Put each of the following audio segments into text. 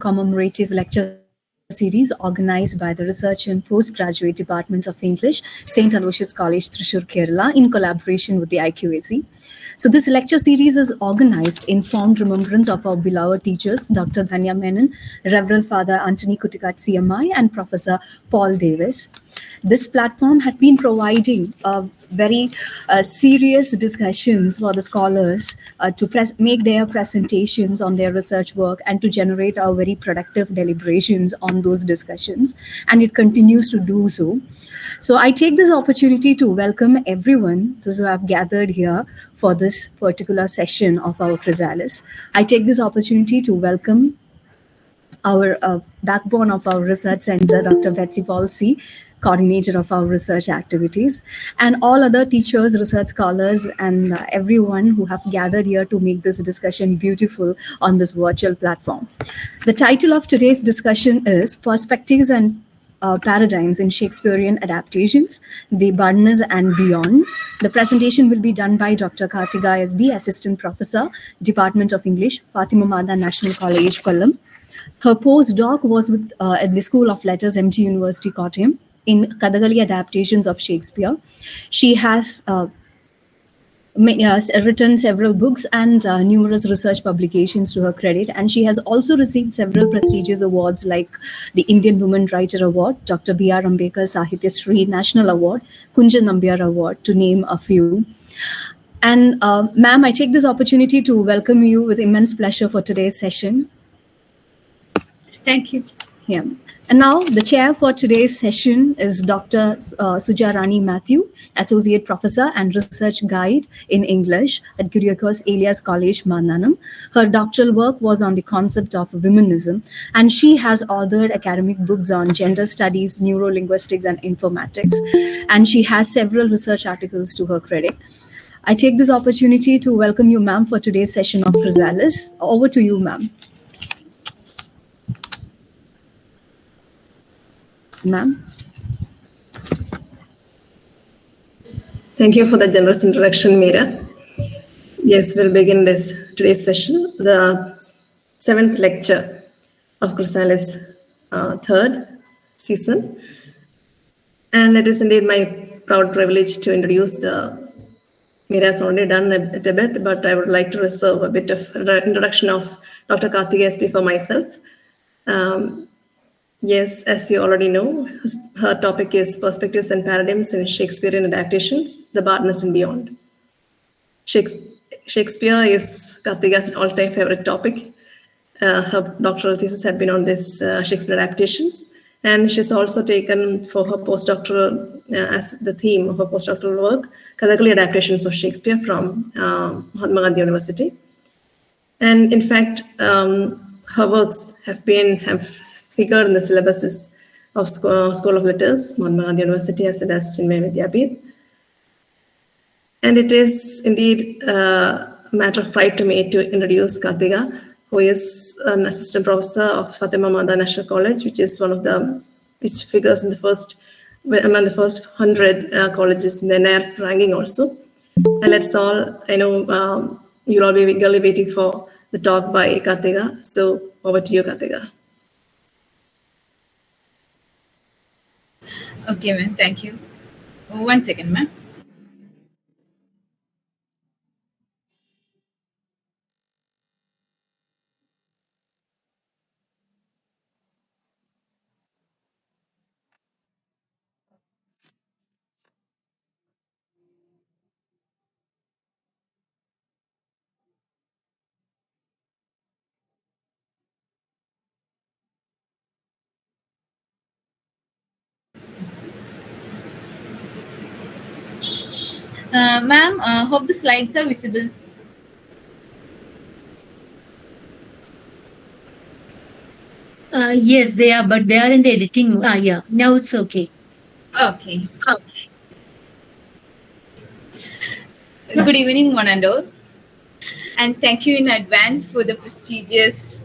commemorative lecture series organized by the Research and Postgraduate Department of English, St. Aloysius College, Thrissur, Kerala, in collaboration with the IQAC. So this lecture series is organized in fond remembrance of our beloved teachers, Dr. Dhanya Menon, Reverend Father Anthony Kutikat CMI, and Professor Paul Davis. This platform had been providing very serious discussions for the scholars to make their presentations on their research work and to generate our very productive deliberations on those discussions. And it continues to do so. So I take this opportunity to welcome everyone, those who have gathered here for this particular session of our Chrysalis. I take this opportunity to welcome our backbone of our research center, Dr. Betsy Paul C., coordinator of our research activities, and all other teachers, research scholars, and everyone who have gathered here to make this discussion beautiful on this virtual platform. The title of today's discussion is Perspectives and Paradigms in Shakespearean Adaptations, the Bardness and Beyond. The presentation will be done by Dr. Karthika SB, Assistant Professor, Department of English, Fatima Mada National College, Kollam. Her postdoc was with at the School of Letters, MG University, Kottayam, in Kathakali adaptations of Shakespeare. She has written several books and numerous research publications to her credit, and she has also received several prestigious awards like the Indian Women Writer Award, Dr. B.R. Ambedkar Sahitya Shri National Award, Kunjan Nambiar Award, to name a few. And ma'am, I take this opportunity to welcome you with immense pleasure for today's session. Thank you. Yeah. And now the chair for today's session is Dr. Sujarani Matthew, Associate Professor and Research Guide in English at Kyriakos Elias College, Mannanam. Her doctoral work was on the concept of womenism, and she has authored academic books on gender studies, neurolinguistics, and informatics. And she has several research articles to her credit. I take this opportunity to welcome you, ma'am, for today's session of Chrysalis. Over to you, ma'am. Ma'am. Thank you for the generous introduction, Meera. Yes, we'll begin today's session, the 7th lecture of Chrysalis 3rd season. And it is indeed my proud privilege to introduce Meera has already done a bit, but I would like to reserve a bit of introduction of Dr. Karthika SB for myself. Yes, as you already know, her topic is Perspectives and Paradigms in Shakespearean Adaptations, the Bardness and Beyond. Shakespeare is Karthika's all-time favorite topic. Her doctoral thesis had been on this Shakespeare adaptations, and she's also taken for her postdoctoral, as the theme of her postdoctoral work, Kathakali adaptations of Shakespeare from Mahatma Gandhi University. And in fact, her works have figured in the syllabuses of School of Letters, Mahatma Gandhi University, as well as Chinmaya Vidyapith. And it is indeed a matter of pride to me to introduce Karthika, who is an assistant professor of Fatima Mada National College, which figures in among the first 100 colleges in the NAIR ranking also. And let's all, I know you'll all be eagerly waiting for the talk by Karthika. So over to you, Karthika. Okay, ma'am. Thank you. 1 second, ma'am. Ma'am, hope the slides are visible. Yes, they are, but they are in the editing. Yeah, now it's okay. Okay. Good evening, one and all. And thank you in advance for the prestigious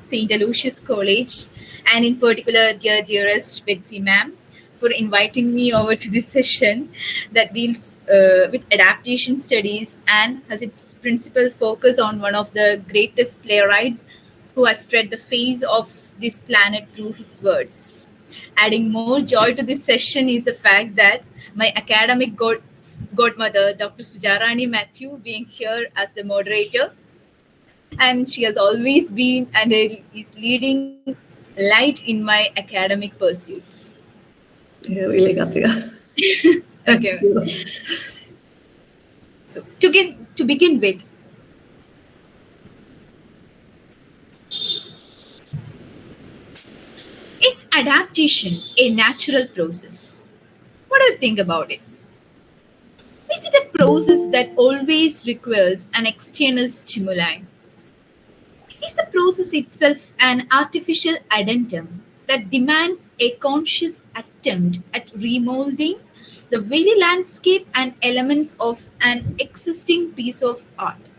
St. Aloysius College, and in particular, dearest Betsy ma'am, for inviting me over to this session that deals with adaptation studies and has its principal focus on one of the greatest playwrights who has spread the face of this planet through his words. Adding more joy to this session is the fact that my academic godmother, Dr. Sujarani Matthew, being here as the moderator, and she has always been and is leading light in my academic pursuits. Yeah, really, Karthika. Okay. So to begin with, is adaptation a natural process? What do you think about it? Is it a process that always requires an external stimuli? Is the process itself an artificial addendum that demands a conscious attempt at remolding the very landscape and elements of an existing piece of art?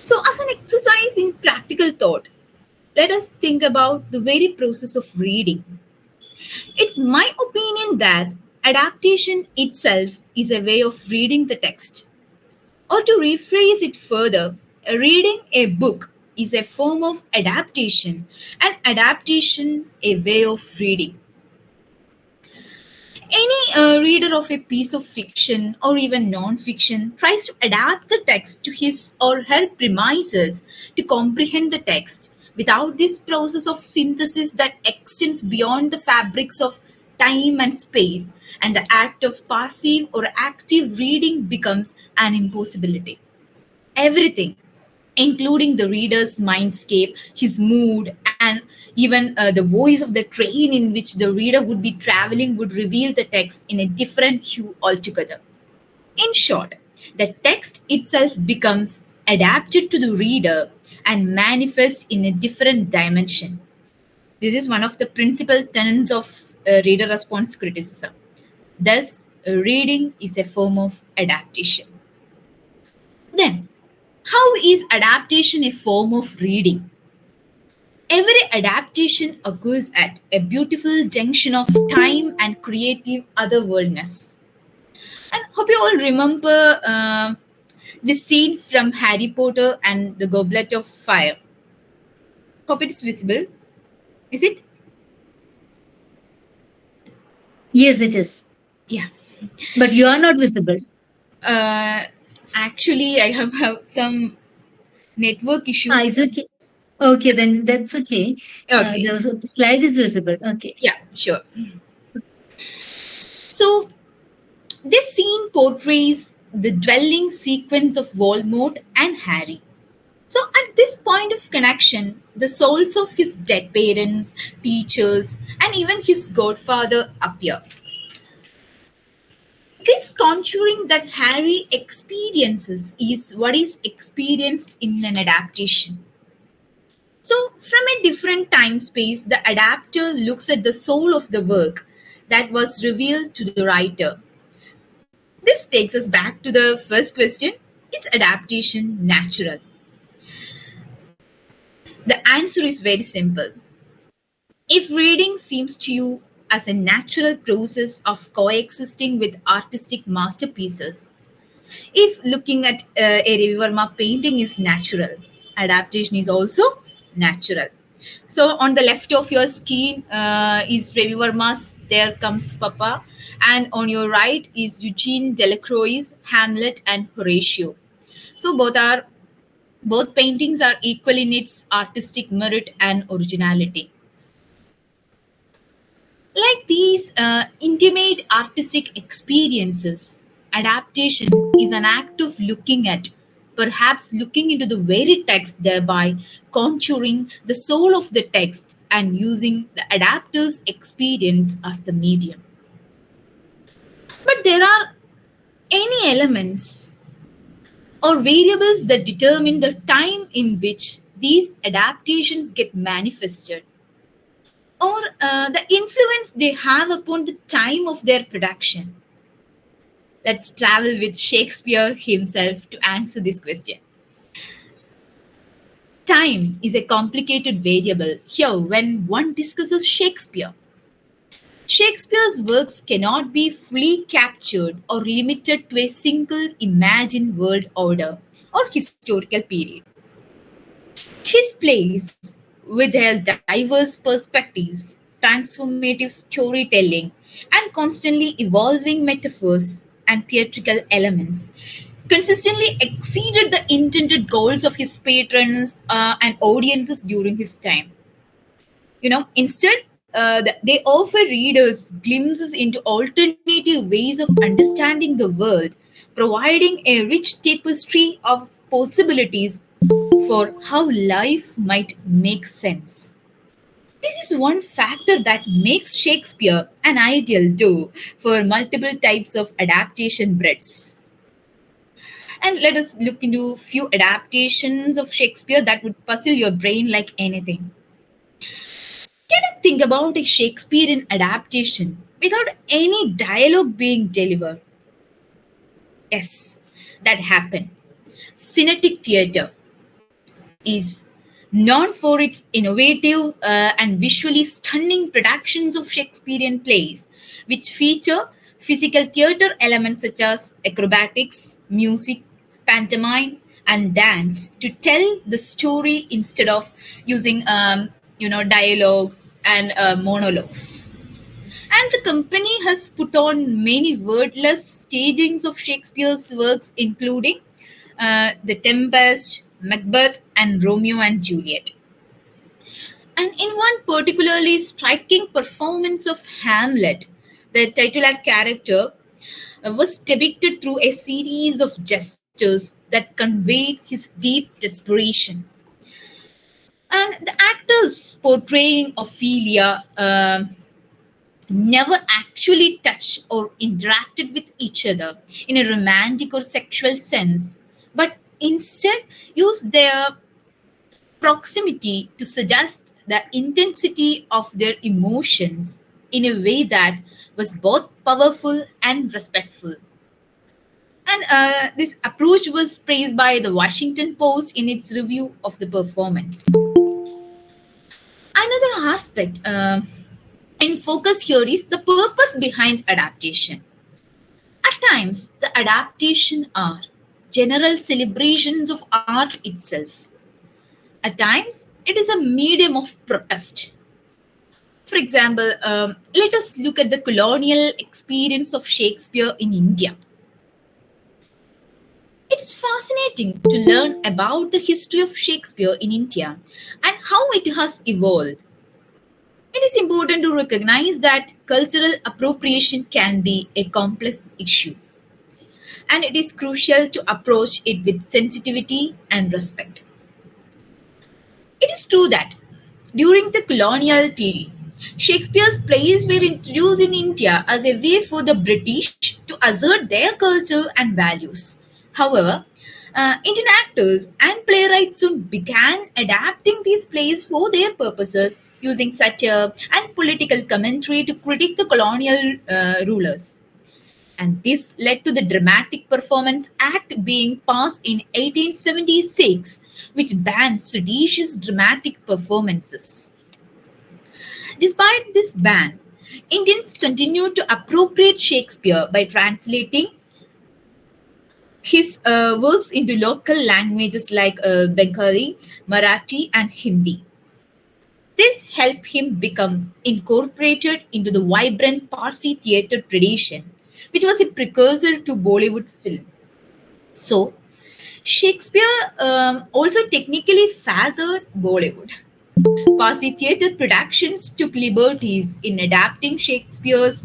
So, as an exercise in practical thought, let us think about the very process of reading. It's my opinion that adaptation itself is a way of reading the text. Or to rephrase it further, reading a book is a form of adaptation, and adaptation a way of reading. Any reader of a piece of fiction or even non-fiction tries to adapt the text to his or her premises to comprehend the text. Without this process of synthesis that extends beyond the fabrics of time and space, and the act of passive or active reading becomes an impossibility. Everything, including the reader's mindscape, his mood, and even the voice of the train in which the reader would be traveling, would reveal the text in a different hue altogether. In short, the text itself becomes adapted to the reader and manifests in a different dimension. This is one of the principal tenets of reader response criticism. Thus, reading is a form of adaptation. Then, how is adaptation a form of reading? Every adaptation occurs at a beautiful junction of time and creative otherworldness. And hope you all remember the scene from Harry Potter and the Goblet of Fire. Hope it is visible. Is it? Yes, it is. Yeah. But you are not visible. Actually, I have some network issue. It's okay. Okay, then that's okay. Okay. The slide is visible. Okay. Yeah, sure. So, this scene portrays the dwelling sequence of Voldemort and Harry. So, at this point of connection, the souls of his dead parents, teachers, and even his godfather appear. This conjuring that Harry experiences is what is experienced in an adaptation. So, from a different time space, the adapter looks at the soul of the work that was revealed to the writer. This takes us back to the first question: is adaptation natural? The answer is very simple. If reading seems to you as a natural process of coexisting with artistic masterpieces, if looking at a Ravi Verma painting is natural, adaptation is also natural. So on the left of your screen is Ravi Verma's There Comes Papa, and on your right is Eugene Delacroix's Hamlet and Horatio. So both paintings are equal in its artistic merit and originality. Like these intimate artistic experiences, adaptation is an act of looking at, perhaps looking into the very text, thereby contouring the soul of the text and using the adapter's experience as the medium. But there are any elements or variables that determine the time in which these adaptations get manifested, or the influence they have upon the time of their production. Let's travel with Shakespeare himself to answer this question. Time is a complicated variable here when one discusses Shakespeare. Shakespeare's works cannot be fully captured or limited to a single imagined world order or historical period. His plays, with their diverse perspectives, transformative storytelling, and constantly evolving metaphors and theatrical elements, consistently exceeded the intended goals of his patrons and audiences during his time. Instead, they offer readers glimpses into alternative ways of understanding the world, providing a rich tapestry of possibilities for how life might make sense. This is one factor that makes Shakespeare an ideal tool for multiple types of adaptation breadths. And let us look into few adaptations of Shakespeare that would puzzle your brain like anything. Can you think about a Shakespearean adaptation without any dialogue being delivered? Yes, that happened. Cinetic theatre is known for its innovative and visually stunning productions of Shakespearean plays, which feature physical theatre elements such as acrobatics, music, pantomime, and dance to tell the story instead of using, dialogue and monologues. And the company has put on many wordless stagings of Shakespeare's works, including The Tempest, Macbeth, and Romeo and Juliet. And in one particularly striking performance of Hamlet, the titular character was depicted through a series of gestures that conveyed his deep desperation. And the actors portraying Ophelia never actually touched or interacted with each other in a romantic or sexual sense, but instead used their proximity to suggest the intensity of their emotions in a way that was both powerful and respectful. And this approach was praised by the Washington Post in its review of the performance. Another aspect in focus here is the purpose behind adaptation. At times, the adaptation are general celebrations of art itself. At times, it is a medium of protest. For example, let us look at the colonial experience of Shakespeare in India. It's fascinating to learn about the history of Shakespeare in India and how it has evolved. It is important to recognize that cultural appropriation can be a complex issue, and it is crucial to approach it with sensitivity and respect. It is true that during the colonial period, Shakespeare's plays were introduced in India as a way for the British to assert their culture and values. However, Indian actors and playwrights soon began adapting these plays for their purposes, using satire and political commentary to critique the colonial rulers. And this led to the Dramatic Performance Act being passed in 1876, which banned seditious dramatic performances. Despite this ban, Indians continued to appropriate Shakespeare by translating his works into local languages like Bengali, Marathi, and Hindi. This helped him become incorporated into the vibrant Parsi theatre tradition, which was a precursor to Bollywood film. So, Shakespeare also technically fathered Bollywood. Parsi theatre productions took liberties in adapting Shakespeare's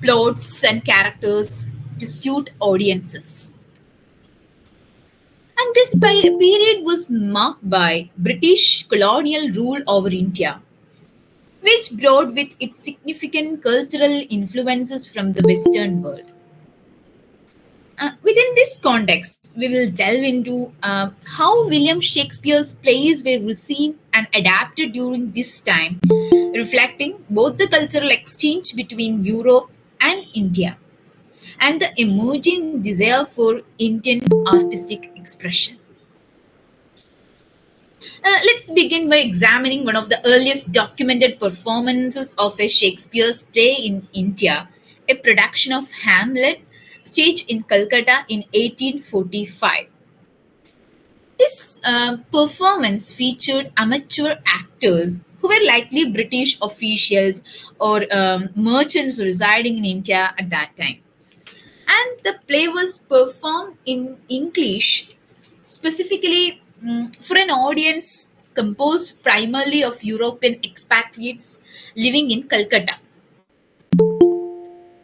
plots and characters to suit audiences. And this period was marked by British colonial rule over India, which brought with it significant cultural influences from the Western world. Within this context, we will delve into how William Shakespeare's plays were received and adapted during this time, reflecting both the cultural exchange between Europe and India and the emerging desire for Indian artistic expression. Let's begin by examining one of the earliest documented performances of a Shakespeare's play in India, a production of Hamlet staged in Calcutta in 1845. This performance featured amateur actors who were likely British officials or merchants residing in India at that time. And the play was performed in English specifically for an audience composed primarily of European expatriates living in Calcutta.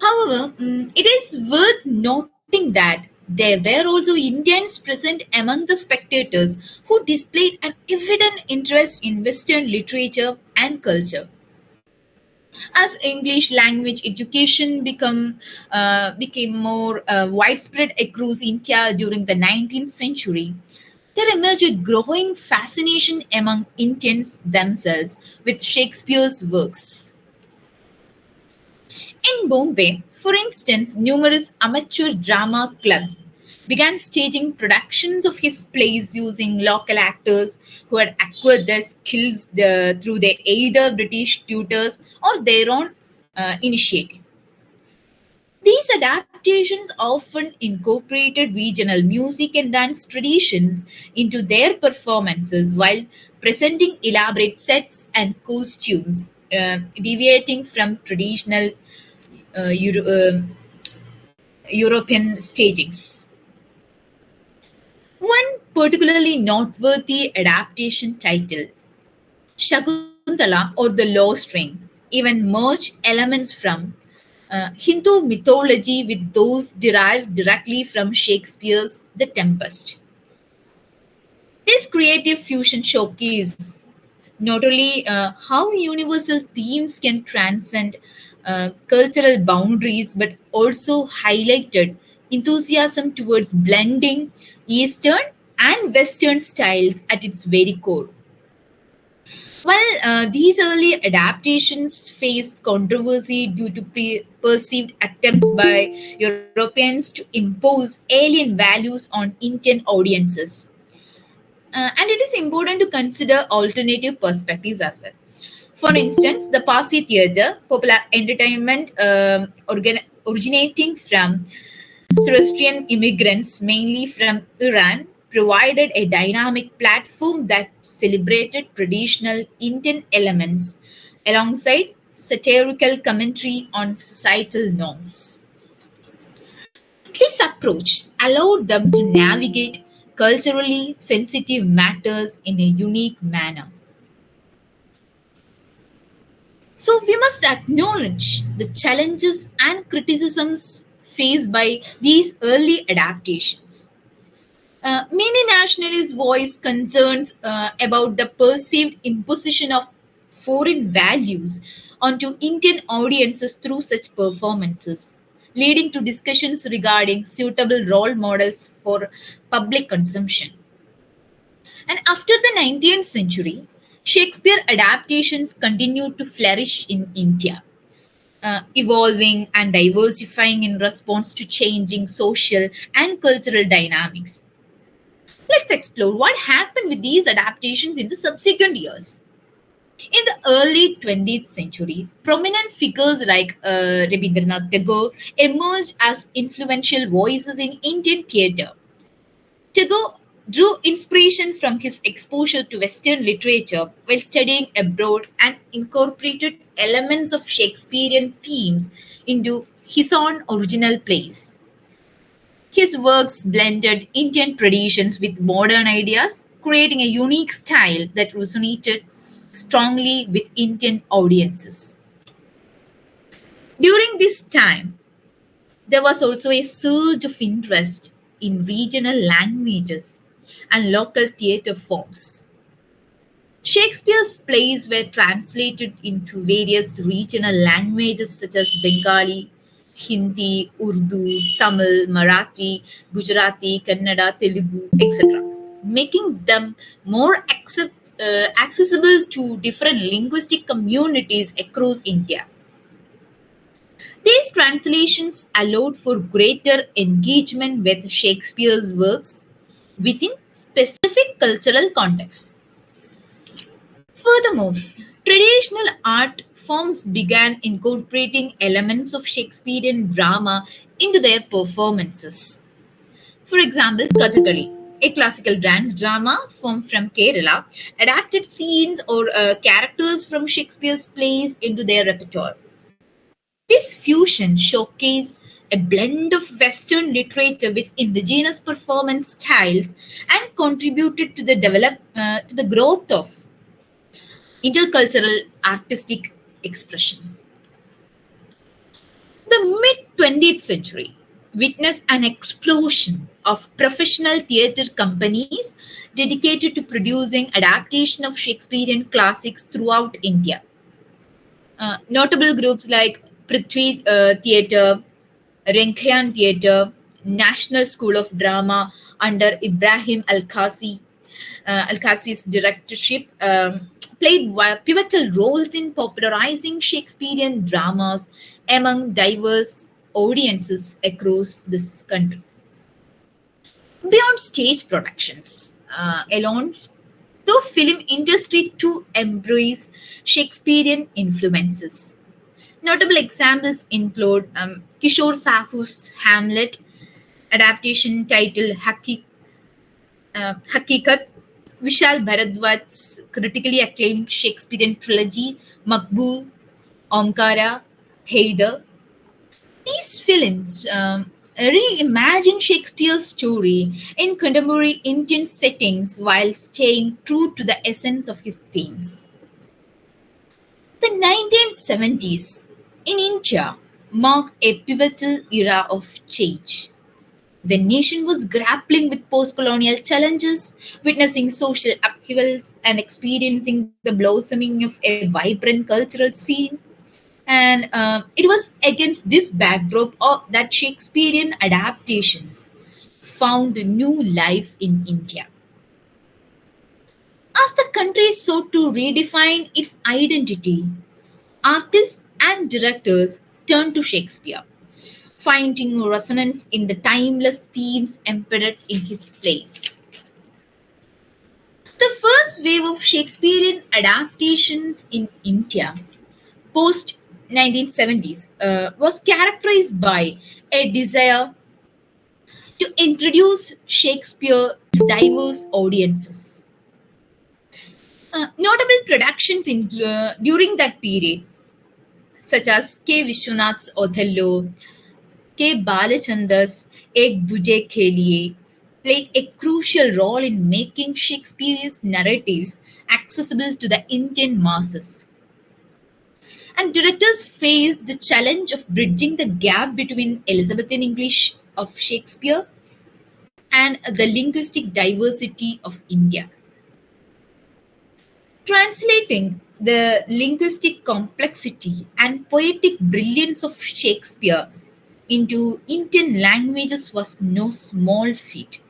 However, it is worth noting that there were also Indians present among the spectators who displayed an evident interest in Western literature and culture. As English language education became more widespread across India during the 19th century, there emerged a growing fascination among Indians themselves with Shakespeare's works. In Bombay, for instance, numerous amateur drama clubs began staging productions of his plays using local actors who had acquired their skills through their either British tutors or their own initiative. These adaptations often incorporated regional music and dance traditions into their performances while presenting elaborate sets and costumes, deviating from traditional European stagings. One particularly noteworthy adaptation titled Shakuntala or the Lost Ring even merged elements from Hindu mythology with those derived directly from Shakespeare's The Tempest. This creative fusion showcased not only how universal themes can transcend cultural boundaries, but also highlighted enthusiasm towards blending Eastern and Western styles at its very core. While these early adaptations faced controversy due to perceived attempts by Europeans to impose alien values on Indian audiences, and it is important to consider alternative perspectives as well. For instance, the Parsi theatre, popular entertainment originating from Zoroastrian immigrants, mainly from Iran, provided a dynamic platform that celebrated traditional Indian elements alongside satirical commentary on societal norms. This approach allowed them to navigate culturally sensitive matters in a unique manner. So, we must acknowledge the challenges and criticisms faced by these early adaptations. Many nationalists voiced concerns about the perceived imposition of foreign values onto Indian audiences through such performances, leading to discussions regarding suitable role models for public consumption. And after the 19th century, Shakespeare adaptations continued to flourish in India, evolving and diversifying in response to changing social and cultural dynamics. Let's explore what happened with these adaptations in the subsequent years. In the early 20th century, prominent figures like Rabindranath Tagore emerged as influential voices in Indian theatre. Tagore drew inspiration from his exposure to Western literature while studying abroad and incorporated elements of Shakespearean themes into his own original plays. His works blended Indian traditions with modern ideas, creating a unique style that resonated strongly with Indian audiences. During this time, there was also a surge of interest in regional languages and local theatre forms. Shakespeare's plays were translated into various regional languages such as Bengali, Hindi, Urdu, Tamil, Marathi, Gujarati, Kannada, Telugu, etc., making them more accessible to different linguistic communities across India. These translations allowed for greater engagement with Shakespeare's works within specific cultural contexts. Furthermore, traditional art forms began incorporating elements of Shakespearean drama into their performances. For example, Kathakali. a classical dance drama form from Kerala, adapted scenes or characters from Shakespeare's plays into their repertoire. This fusion showcased a blend of Western literature with indigenous performance styles and contributed to the growth of intercultural artistic expressions. The mid 20th century witnessed an explosion of professional theatre companies dedicated to producing adaptation of Shakespearean classics throughout India. Notable groups like Prithvi Theatre, Renkhayan Theatre, National School of Drama under Ibrahim Al-Qasi's directorship played pivotal roles in popularizing Shakespearean dramas among diverse audiences across this country. Beyond stage productions alone, the film industry too embrace Shakespearean influences. Notable examples include Kishore Sahu's Hamlet adaptation titled Hakikat, Vishal Bharadwaj's critically acclaimed Shakespearean trilogy Makbul, Omkara, Haider. These films reimagine Shakespeare's story in contemporary Indian settings while staying true to the essence of his themes. The 1970s in India marked a pivotal era of change. The nation was grappling with post colonial challenges, witnessing social upheavals, and experiencing the blossoming of a vibrant cultural scene. And it was against this backdrop that Shakespearean adaptations found new life in India. As the country sought to redefine its identity, artists and directors turned to Shakespeare, finding resonance in the timeless themes embedded in his plays. The first wave of Shakespearean adaptations in India post 1970s was characterized by a desire to introduce Shakespeare to diverse audiences. Notable productions during that period, such as K. Vishwanath's Othello, K. Balachandra's Ek Duje Ke Liye, played a crucial role in making Shakespeare's narratives accessible to the Indian masses. And directors faced the challenge of bridging the gap between Elizabethan English of Shakespeare and the linguistic diversity of India. Translating the linguistic complexity and poetic brilliance of Shakespeare into Indian languages was no small feat.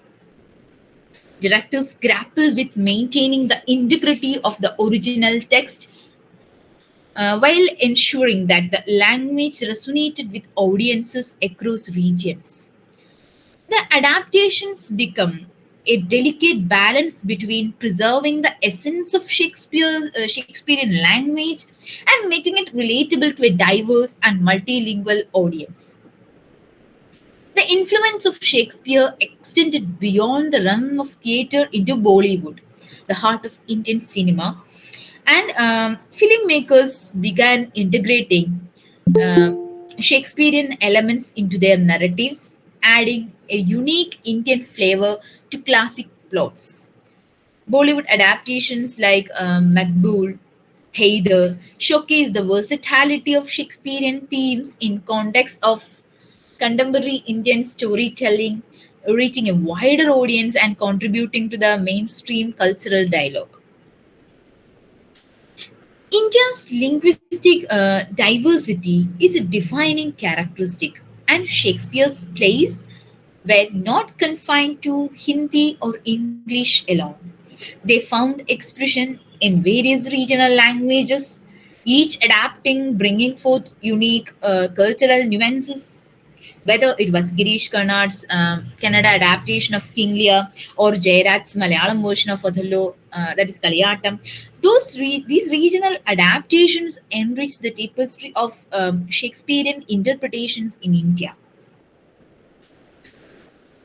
Directors grapple with maintaining the integrity of the original text while ensuring that the language resonated with audiences across regions. The adaptations become a delicate balance between preserving the essence of Shakespearean language and making it relatable to a diverse and multilingual audience. The influence of Shakespeare extended beyond the realm of theatre into Bollywood, the heart of Indian cinema, and filmmakers began integrating uh, Shakespearean elements into their narratives, adding a unique Indian flavor to classic plots. Bollywood adaptations like Makbul, Haider showcase the versatility of Shakespearean themes in context of contemporary Indian storytelling, reaching a wider audience and contributing to the mainstream cultural dialogue. India's linguistic diversity is a defining characteristic, and Shakespeare's plays were not confined to Hindi or English alone. They found expression in various regional languages, each adapting, bringing forth unique cultural nuances. Whether it was Girish Karnad's Kannada adaptation of King Lear or Jayaraj's Malayalam version of Othello, that is Kaliyatam, these regional adaptations enrich the tapestry of Shakespearean interpretations in India.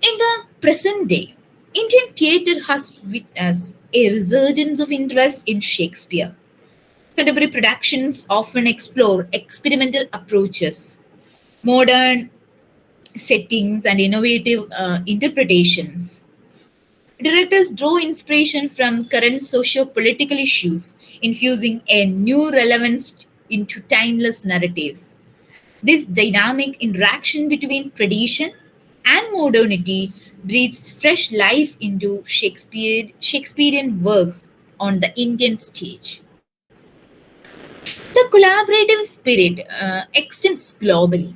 In the present day, Indian theatre has witnessed a resurgence of interest in Shakespeare. Contemporary productions often explore experimental approaches, modern settings, and innovative interpretations. Directors draw inspiration from current socio-political issues, infusing a new relevance into timeless narratives. This dynamic interaction between tradition and modernity breathes fresh life into Shakespearean works on the Indian stage. The collaborative spirit extends globally,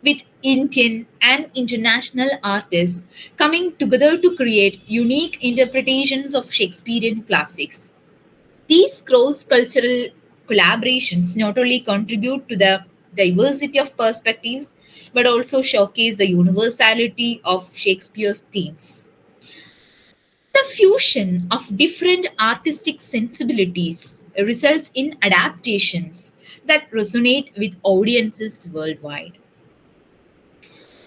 with Indian and international artists coming together to create unique interpretations of Shakespearean classics. These cross cultural collaborations not only contribute to the diversity of perspectives but also showcase the universality of Shakespeare's themes. The fusion of different artistic sensibilities results in adaptations that resonate with audiences worldwide.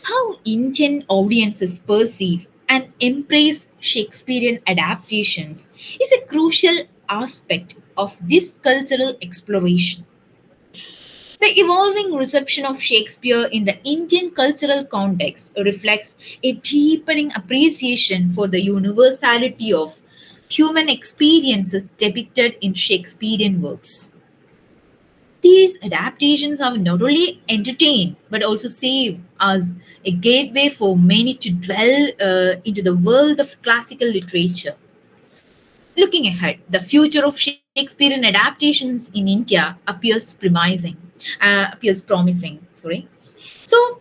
How Indian audiences perceive and embrace Shakespearean adaptations is a crucial aspect of this cultural exploration. The evolving reception of Shakespeare in the Indian cultural context reflects a deepening appreciation for the universality of human experiences depicted in Shakespearean works. These adaptations have not only entertained but also saved as a gateway for many to dwell into the world of classical literature. Looking ahead, the future of Shakespearean adaptations in India appears promising. Sorry. So,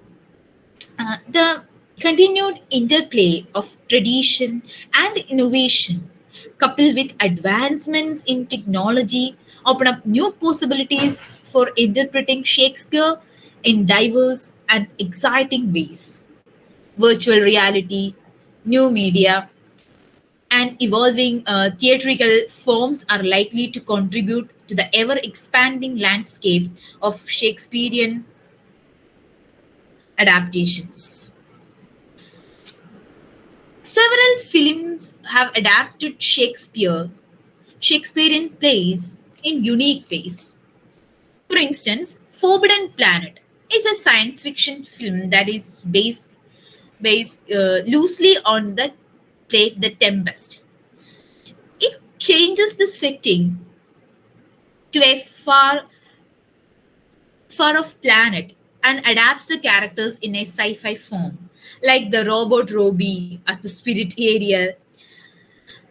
the continued interplay of tradition and innovation, coupled with advancements in technology, open up new possibilities for interpreting Shakespeare in diverse and exciting ways. Virtual reality, new media, and evolving theatrical forms are likely to contribute to the ever expanding landscape of Shakespearean adaptations. Several films have adapted Shakespearean plays in unique ways. For instance, Forbidden Planet is a science fiction film that is based loosely on the play The Tempest. It changes the setting to a far off planet and adapts the characters in a sci-fi form, like the robot Robbie as the spirit Ariel.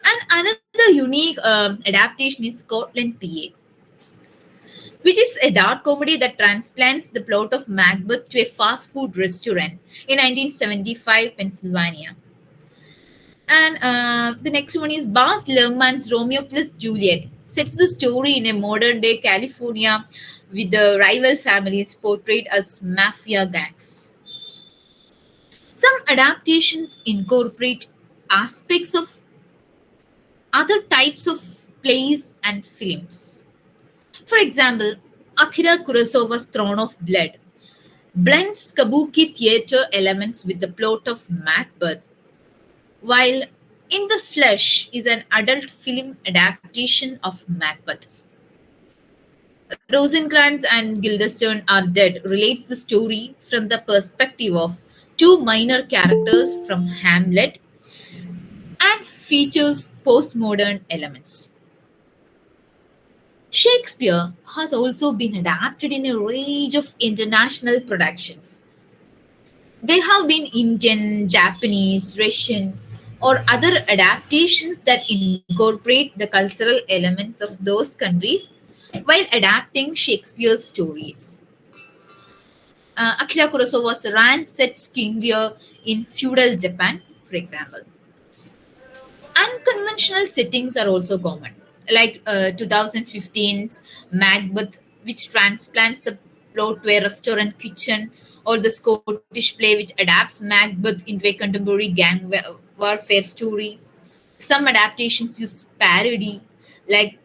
And another unique adaptation is Scotland PA, which is a dark comedy that transplants the plot of Macbeth to a fast food restaurant in 1975 Pennsylvania. And the next one is Baz Luhrmann's Romeo plus Juliet sets the story in a modern day California with the rival families portrayed as mafia gangs. Some adaptations incorporate aspects of other types of plays and films. For example, Akira Kurosawa's Throne of Blood blends kabuki theater elements with the plot of Macbeth, while In the Flesh is an adult film adaptation of Macbeth. Rosencrantz and Guildenstern Are Dead relates the story from the perspective of two minor characters from Hamlet and features postmodern elements. Shakespeare has also been adapted in a range of international productions. There have been Indian, Japanese, Russian, or other adaptations that incorporate the cultural elements of those countries while adapting Shakespeare's stories. Akira Kurosawa's Ran sets King Lear in feudal Japan, for example. Unconventional settings are also common, like 2015's Macbeth, which transplants the plot to a restaurant kitchen, or the Scottish play, which adapts Macbeth into a contemporary warfare story. Some adaptations use parody, like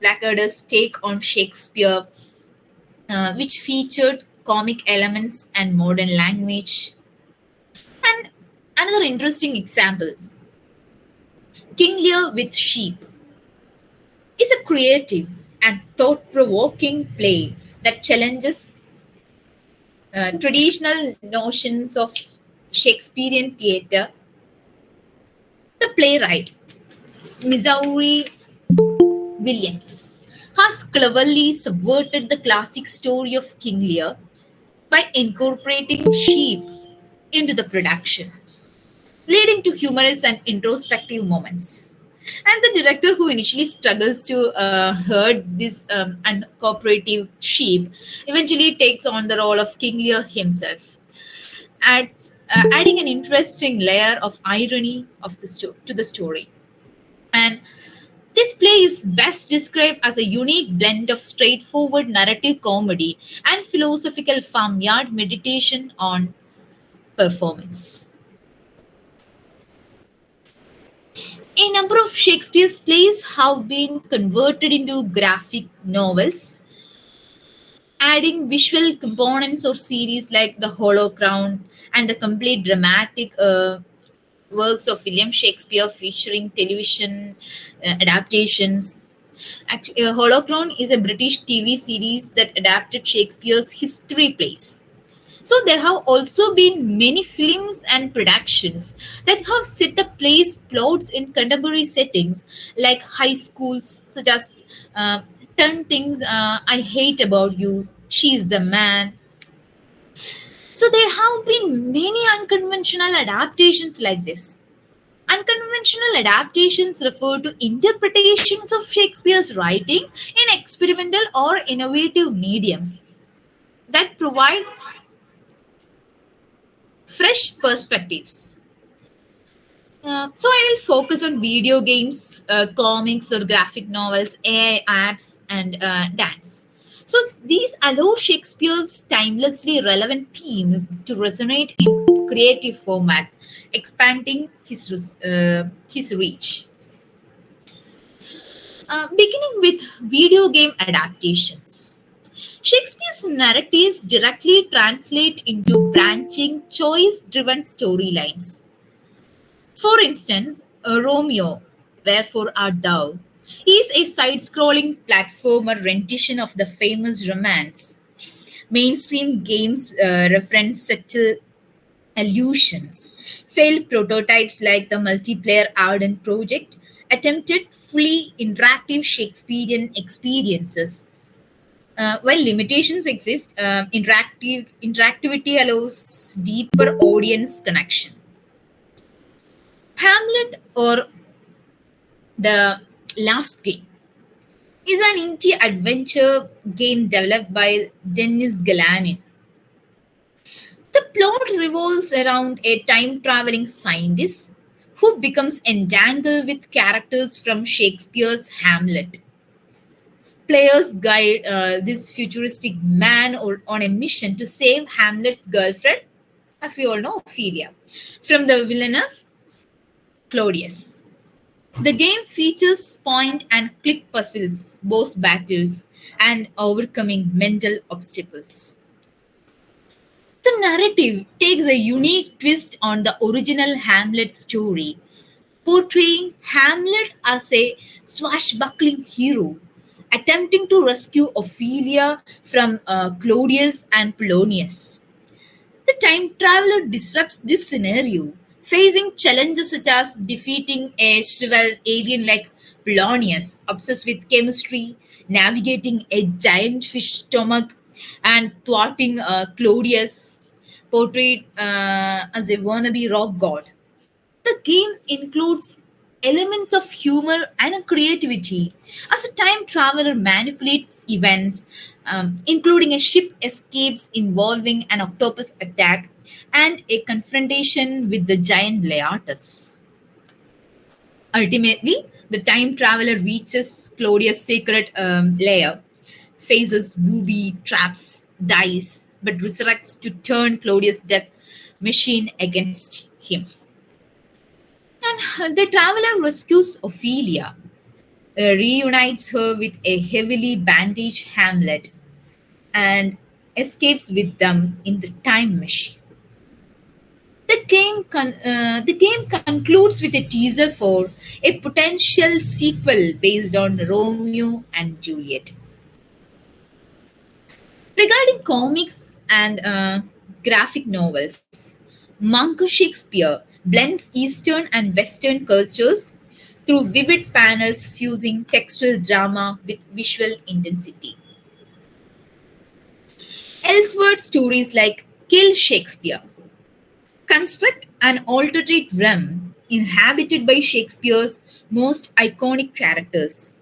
Blackadder's take on Shakespeare, which featured comic elements and modern language. And Another interesting example, King Lear with Sheep, is a creative and thought-provoking play that challenges traditional notions of Shakespearean theatre. The playwright, Missouri Williams, has cleverly subverted the classic story of King Lear by incorporating sheep into the production, leading to humorous and introspective moments. And the director, who initially struggles to herd this uncooperative sheep, eventually takes on the role of King Lear himself, adding an interesting layer of irony to the story. And this play is best described as a unique blend of straightforward narrative comedy and philosophical farmyard meditation on performance. A number of Shakespeare's plays have been converted into graphic novels, adding visual components or series like The Hollow Crown and the complete dramatic works of William Shakespeare featuring television adaptations. Actually, Hollow Crown is a British TV series that adapted Shakespeare's history plays. So there have also been many films and productions that have set the play's plots in contemporary settings, like high schools, such as 10 Things I Hate About You, She's the Man. So there have been many unconventional adaptations like this. Unconventional adaptations refer to interpretations of Shakespeare's writing in experimental or innovative mediums that provide fresh perspectives. So I will focus on video games, comics or graphic novels, AI apps, and dance. So these allow Shakespeare's timelessly relevant themes to resonate in creative formats, expanding his reach. Beginning with video game adaptations. Shakespeare's narratives directly translate into branching, choice driven storylines. For instance, Romeo, Wherefore Art Thou, is a side scrolling platformer rendition of the famous romance. Mainstream games reference subtle allusions. Failed prototypes like the multiplayer Arden project attempted fully interactive Shakespearean experiences. While limitations exist, interactivity allows deeper audience connection. Hamlet, or The Last Game, is an indie adventure game developed by Dennis Galanin. The plot revolves around a time traveling scientist who becomes entangled with characters from Shakespeare's Hamlet. Players guide this futuristic man on a mission to save Hamlet's girlfriend, as we all know, Ophelia, from the villainous Claudius. The game features point and click puzzles, boss battles, and overcoming mental obstacles. The narrative takes a unique twist on the original Hamlet story, portraying Hamlet as a swashbuckling hero attempting to rescue Ophelia from Claudius and Polonius. The time traveler disrupts this scenario, facing challenges such as defeating a shriveled alien like Polonius, obsessed with chemistry, navigating a giant fish stomach, and thwarting Claudius, portrayed as a wannabe rock god. The game includes elements of humor and creativity as a time traveler manipulates events, including a ship escapes involving an octopus attack and a confrontation with the giant Laertes. Ultimately, the time traveler reaches Claudia's sacred lair, faces booby traps, dies, but resurrects to turn Claudia's death machine against him. And the traveler rescues Ophelia, reunites her with a heavily bandaged Hamlet, and escapes with them in the time machine. The game concludes with a teaser for a potential sequel based on Romeo and Juliet. Regarding comics and graphic novels, Monk Shakespeare blends Eastern and Western cultures through vivid panels fusing textual drama with visual intensity. Elsewhere, stories like Kill Shakespeare construct an alternate realm inhabited by Shakespeare's most iconic characters.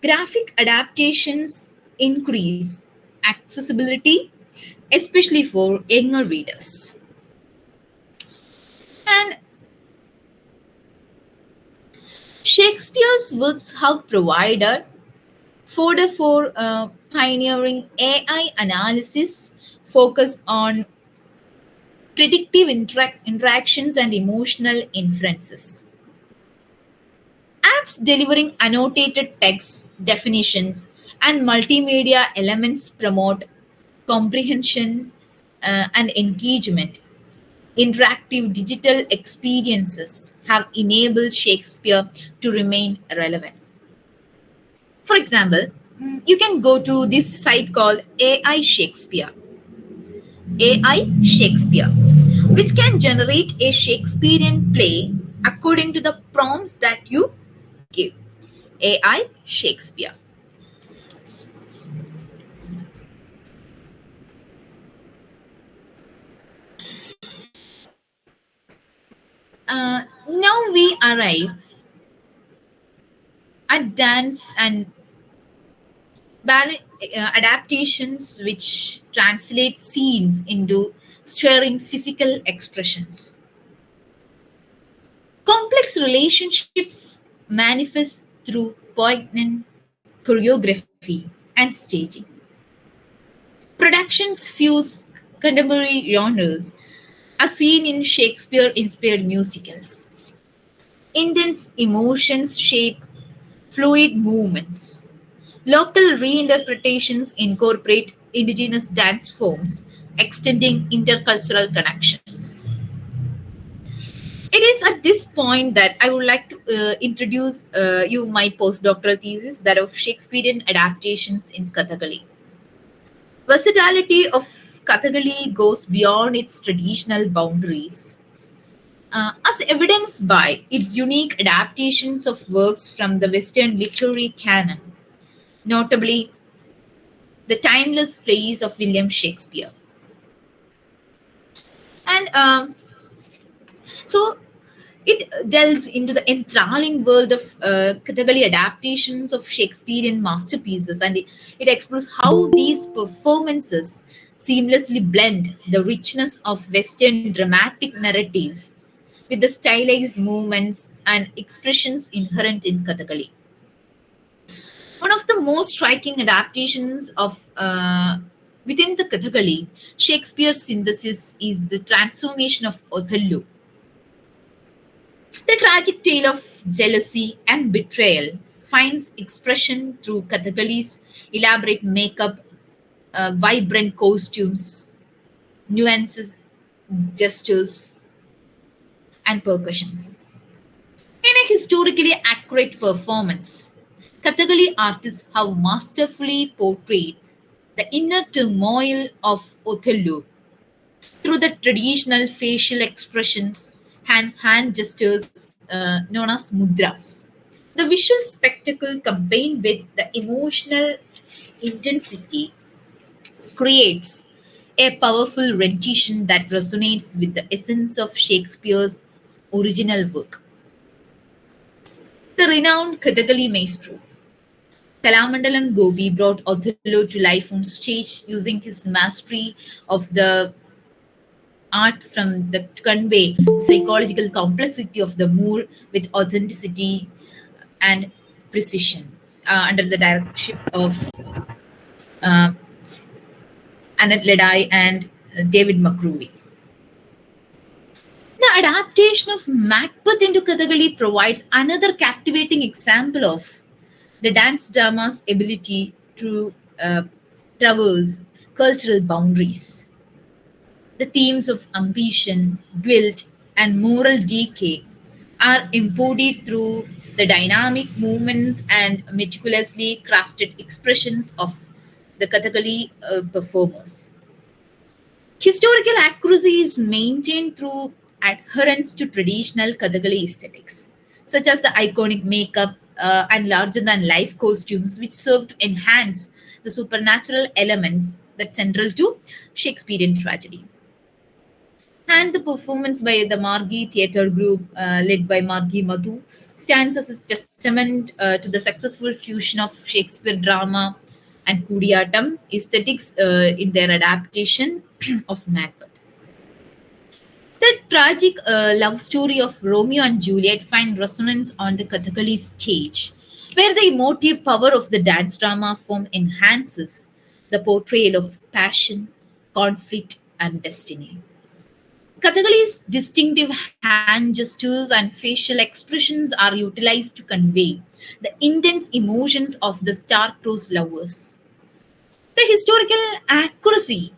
Graphic adaptations increase accessibility, especially for younger readers. And Shakespeare's works have provided fodder for pioneering AI analysis focused on predictive interactions and emotional inferences. Apps delivering annotated text, definitions, and multimedia elements promote comprehension and engagement. Interactive digital experiences have enabled Shakespeare to remain relevant. For example, you can go to this site called AI Shakespeare, which can generate a Shakespearean play according to the prompts that you give. AI Shakespeare. Now we arrive at dance and ballet adaptations which translate scenes into stirring physical expressions. Complex relationships manifest through poignant choreography and staging. Productions fuse contemporary genres as seen in Shakespeare inspired musicals. Intense emotions shape fluid movements. Local reinterpretations incorporate indigenous dance forms, extending intercultural connections. It is at this point that I would like to introduce you my postdoctoral thesis, that of Shakespearean adaptations in Kathakali. Versatility of Kathakali goes beyond its traditional boundaries, as evidenced by its unique adaptations of works from the Western literary canon, notably the timeless plays of William Shakespeare. And so it delves into the enthralling world of Kathakali adaptations of Shakespearean masterpieces, and it explores how these performances seamlessly blend the richness of Western dramatic narratives with the stylized movements and expressions inherent in Kathakali. One of the most striking adaptations of within the Kathakali, Shakespeare's synthesis is the transformation of Othello. The tragic tale of jealousy and betrayal finds expression through Kathakali's elaborate makeup, vibrant costumes, nuances, gestures, and percussions. In a historically accurate performance, Kathakali artists have masterfully portrayed the inner turmoil of Othello through the traditional facial expressions and hand gestures known as mudras. The visual spectacle combined with the emotional intensity creates a powerful rendition that resonates with the essence of Shakespeare's original work. The renowned Kathakali maestro Kalamandalam Gopi brought Othello to life on stage using his mastery of the art from the to convey psychological complexity of the Moor with authenticity and precision under the directorship of uh, Annette Ledai and David McCrory. The adaptation of Macbeth into Kathakali provides another captivating example of the dance drama's ability to traverse cultural boundaries. The themes of ambition, guilt, and moral decay are embodied through the dynamic movements and meticulously crafted expressions of the Kathakali performers. Historical accuracy is maintained through adherence to traditional Kathakali aesthetics, such as the iconic makeup and larger than life costumes, which serve to enhance the supernatural elements that central to Shakespearean tragedy. And the performance by the Margi Theatre Group, led by Margi Madhu, stands as a testament to the successful fusion of Shakespeare drama and Kudiyatam aesthetics in their adaptation of Macbeth. The tragic love story of Romeo and Juliet find resonance on the Kathakali stage, where the emotive power of the dance drama form enhances the portrayal of passion, conflict, and destiny. Kathakali's distinctive hand gestures and facial expressions are utilized to convey the intense emotions of the star-crossed lovers. The historical accuracy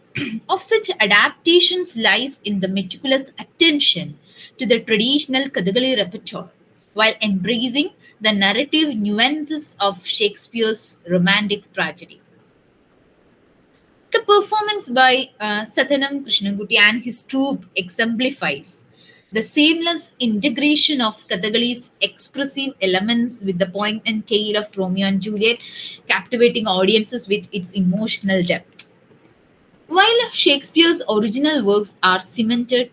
of such adaptations lies in the meticulous attention to the traditional Kathakali repertoire, while embracing the narrative nuances of Shakespeare's romantic tragedy. The performance by Sathanam Krishnankuti and his troupe exemplifies the seamless integration of Kathakali's expressive elements with the poignant tale of Romeo and Juliet, captivating audiences with its emotional depth. While Shakespeare's original works are cemented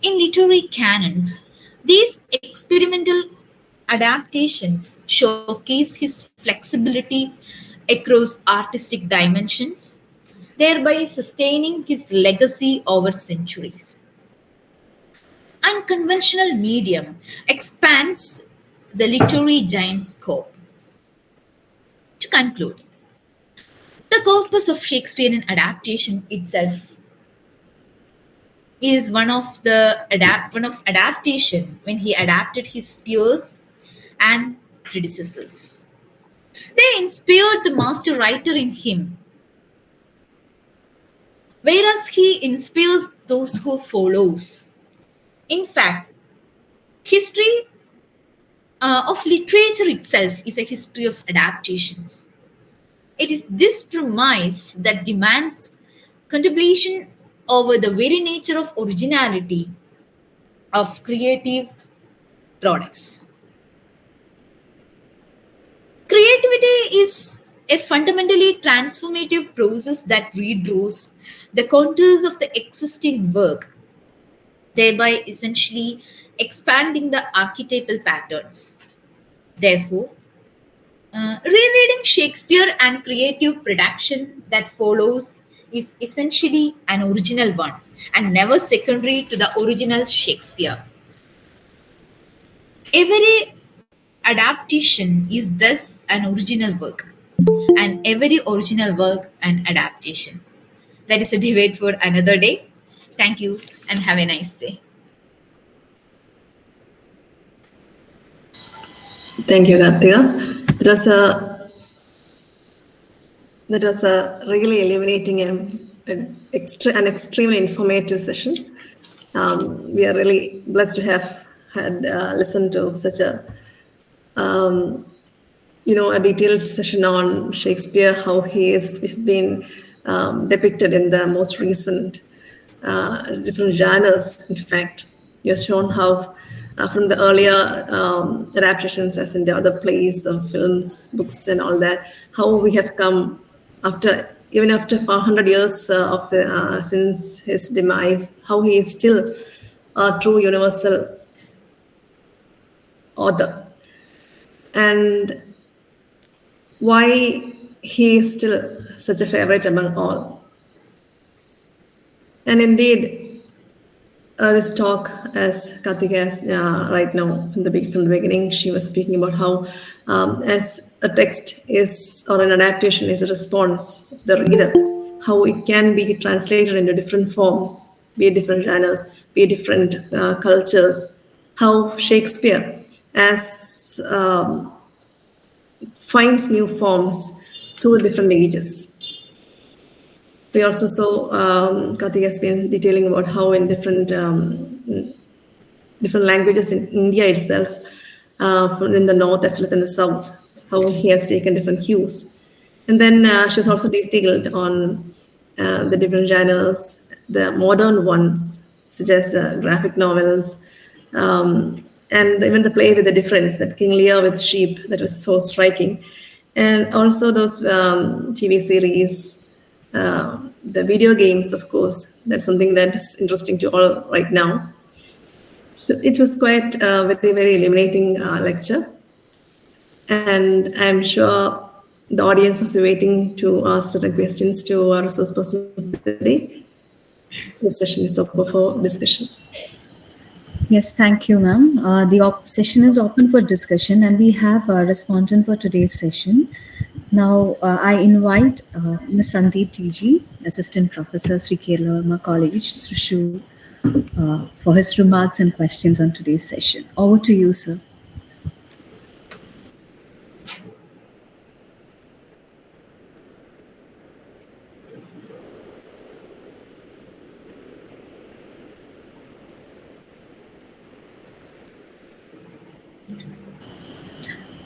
in literary canons, these experimental adaptations showcase his flexibility across artistic dimensions, thereby sustaining his legacy over centuries. Unconventional medium expands the literary giant's scope. To conclude, the corpus of Shakespearean adaptation itself is one of adaptation when he adapted his peers and predecessors. They inspired the master writer in him, whereas he inspires those who follows. In fact, history of literature itself is a history of adaptations. It is this premise that demands contemplation over the very nature of originality of creative products. Creativity is a fundamentally transformative process that redraws the contours of the existing work, thereby essentially expanding the archetypal patterns. Therefore, rereading Shakespeare and creative production that follows is essentially an original one and never secondary to the original Shakespeare. Every adaptation is thus an original work, and every original work an adaptation. That is a debate for another day. Thank you and have a nice day. Thank you, Karthika. That was a really illuminating and extremely informative session. We are really blessed to have had listened to such a detailed session on Shakespeare, how he's been depicted in the most recent different genres. In fact, you've shown how from the earlier adaptations, as in the other plays or films, books, and all that, how we have come even after 400 years since his demise, how he is still a true universal author, and why he is still such a favorite among all. And indeed, this talk, as Karthika has right now from the beginning, she was speaking about how, as a text is or an adaptation is a response of the reader, how it can be translated into different forms, be it different genres, be it different cultures. How Shakespeare as finds new forms through different ages. We also saw Karthika has been detailing about how in different languages in India itself, in the north as well as in the south, how he has taken different hues. And then she's also detailed on the different genres, the modern ones, such as graphic novels, and even the play with the difference, that King Lear with sheep, that was so striking. And also those TV series, the video games, of course, that's something that is interesting to all right now. So it was quite a very, very illuminating lecture. And I'm sure the audience was waiting to ask certain questions to our resource person of the day. This session is open for discussion. Yes, thank you, ma'am. The session is open for discussion, and we have a respondent for today's session. Now, I invite Ms. Sandeep TG, Assistant Professor, Sri Kerala College, Thrissur, for his remarks and questions on today's session. Over to you, sir.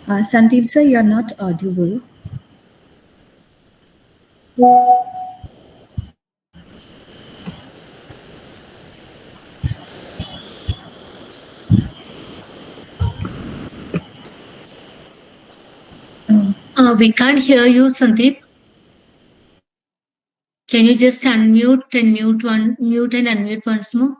Sandeep, sir, you're not audible. We can't hear you, Sandeep. Can you just unmute and mute and unmute once more?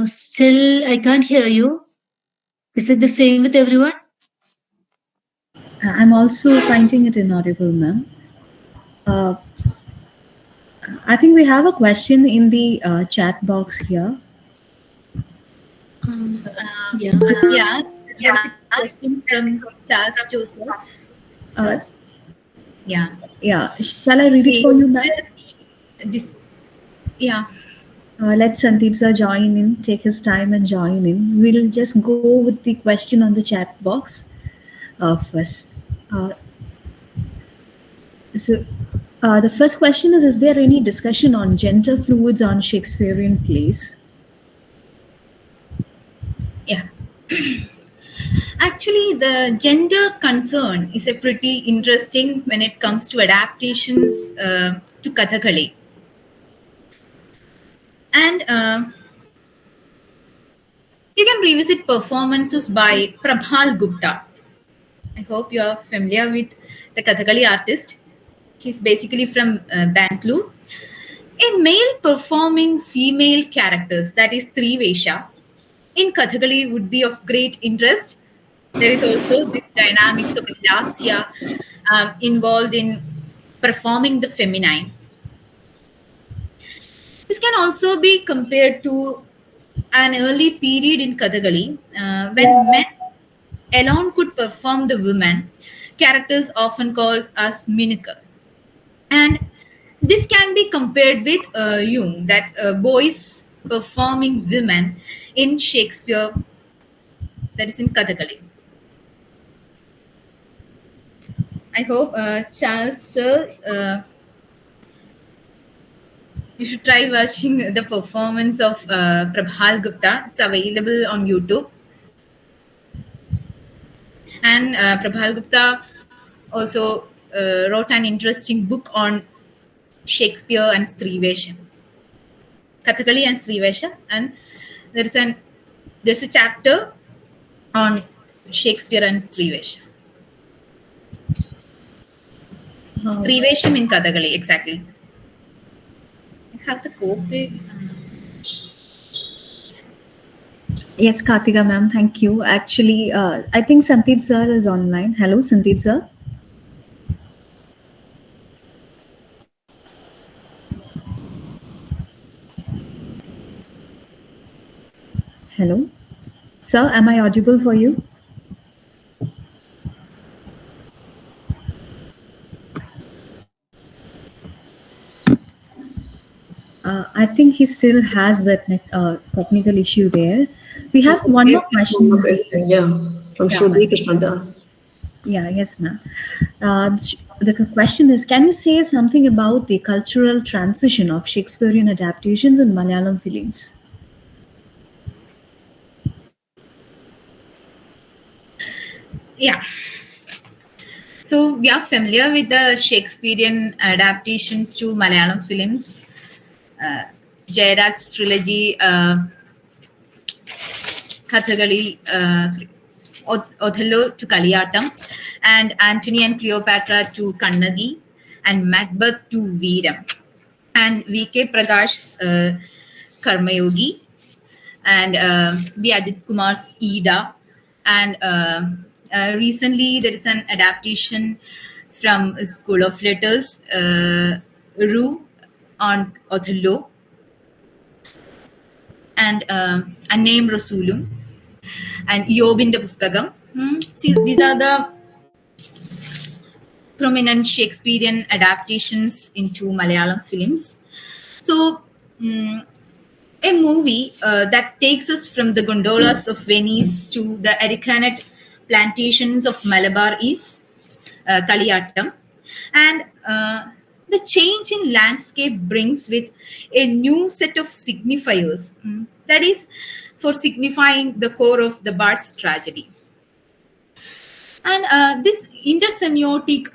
Still, I can't hear you. Is it the same with everyone? I'm also finding it inaudible, ma'am. I think we have a question in the chat box here. Yeah. Yeah, there is a question from Charles Joseph. Sir. Yeah. Yeah, shall I read it for you, ma'am? Yeah. Let Sandeep sir join in, take his time and join in. We'll just go with the question on the chat box first. So, the first question is there any discussion on gender fluids on Shakespearean plays? Yeah. Actually, the gender concern is a pretty interesting when it comes to adaptations to Kathakali. And you can revisit performances by Prabhal Gupta. I hope you are familiar with the Kathakali artist. He's basically from Bangalore. A male performing female characters, that is III.7, in Kathakali would be of great interest. There is also this dynamics of Lasya involved in performing the feminine. This can also be compared to an early period in Kathakali when men alone could perform the women, characters often called as Minukal. And this can be compared with Jung, that boys performing women in Shakespeare, that is in Kathakali. I hope Charles sir, you should try watching the performance of Prabhal Gupta. It's available on YouTube. And Prabhal Gupta also wrote an interesting book on Shakespeare and Strivesha, Kathakali and Strivesha, and there's a chapter on Shakespeare and Strivesha. Strivesham in Kathakali, exactly. I have the copy. Yes, Karthika ma'am, thank you. Actually, I think Sandeep sir is online. Hello, Sandeep sir. Hello. Sir, am I audible for you? I think he still has that technical issue there. We have one more question. One more question, yeah, from Yeah, Shruti ma'am. Krishnadas. Yeah, yes, ma'am. The question is, can you say something about the cultural transition of Shakespearean adaptations in Malayalam films? Yeah. So we are familiar with the Shakespearean adaptations to Malayalam films. Jayaraj's trilogy, Kathakali, Othello to Kaliyattam, and Antony and Cleopatra to Kannadi, and Macbeth to Veeram, and V.K. Prakash's Karmayogi, and B. Ajit Kumar's Ida, and recently there is an adaptation from School of Letters, Rue on Othello, and Annayum Rasulum, and Yobinde Pustakam. See, these are the prominent Shakespearean adaptations into Malayalam films. So, a movie that takes us from the gondolas of Venice to the Ericanet plantations of Malabar is Kaliyattam. And the change in landscape brings with a new set of signifiers, that is, for signifying the core of the bard's tragedy. And this intersemiotic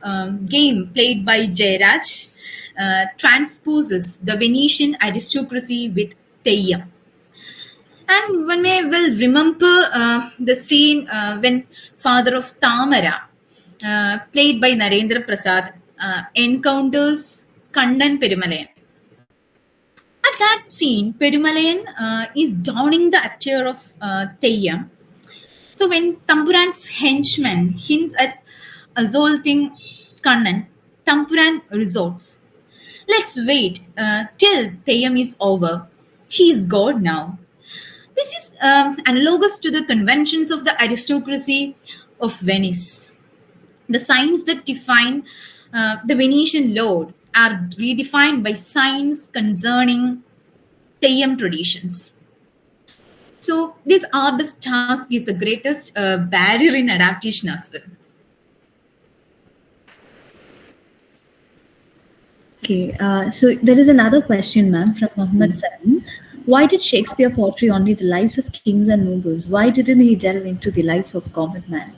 game played by Jayaraj transposes the Venetian aristocracy with Theyyam. And one may well remember the scene when father of Tamara, played by Narendra Prasad, encounters Kandan Perumalayan. At that scene, Perumalayan is downing the attire of Theyyam. So when Tampuran's henchman hints at assaulting Kannan, Tampuran resorts. Let's wait till Theyyam is over. He is God now. This is analogous to the conventions of the aristocracy of Venice. The signs that define the Venetian lord are redefined by signs concerning Theyyam traditions. So this artist's task is the greatest barrier in adaptation as well. Okay, so there is another question, ma'am, from Muhammad Salim. Why did Shakespeare portray only the lives of kings and nobles? Why didn't he delve into the life of common man?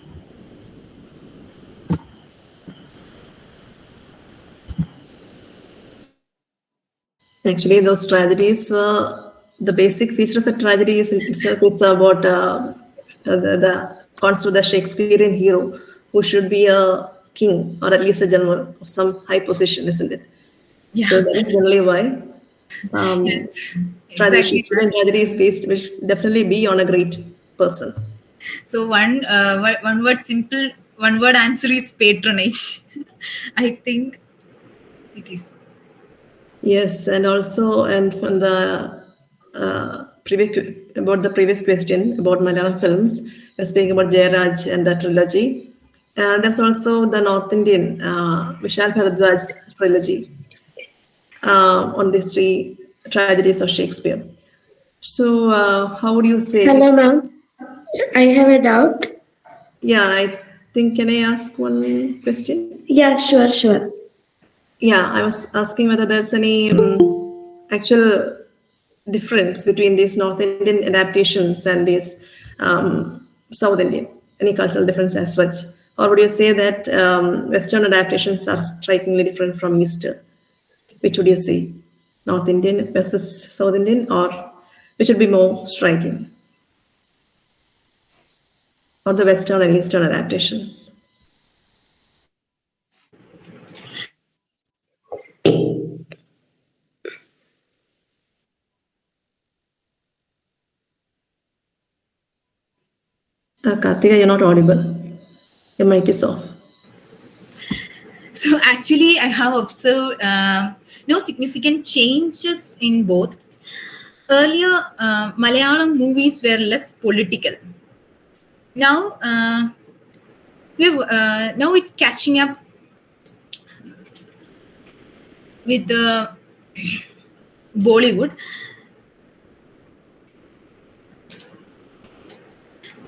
Actually, those tragedies were the basic feature of a tragedy is itself is about the concept of the Shakespearean hero who should be a king or at least a general of some high position, isn't it? Yeah. So that is generally why Yes, tragedy, exactly. Shakespearean tragedy is based, which definitely be on a great person. So one word answer is patronage. I think it is. Yes, and also, and from the previous question about Malayalam films, you're speaking about Jayaraj and the trilogy. And there's also the North Indian Vishal Bharadwaj trilogy on these three tragedies of Shakespeare. So, how would you say Hello, this? ma'am. I have a doubt. Yeah, I think, can I ask one question? Yeah, sure. Yeah, I was asking whether there's any actual difference between these North Indian adaptations and these South Indian, any cultural difference as such? Or would you say that Western adaptations are strikingly different from Eastern? Which would you say? North Indian versus South Indian, or which would be more striking? Or the Western and Eastern adaptations? Karthika, you're not audible. Your mic is off. So actually, I have observed no significant changes in both. Earlier, Malayalam movies were less political. Now, now it's catching up with the Bollywood.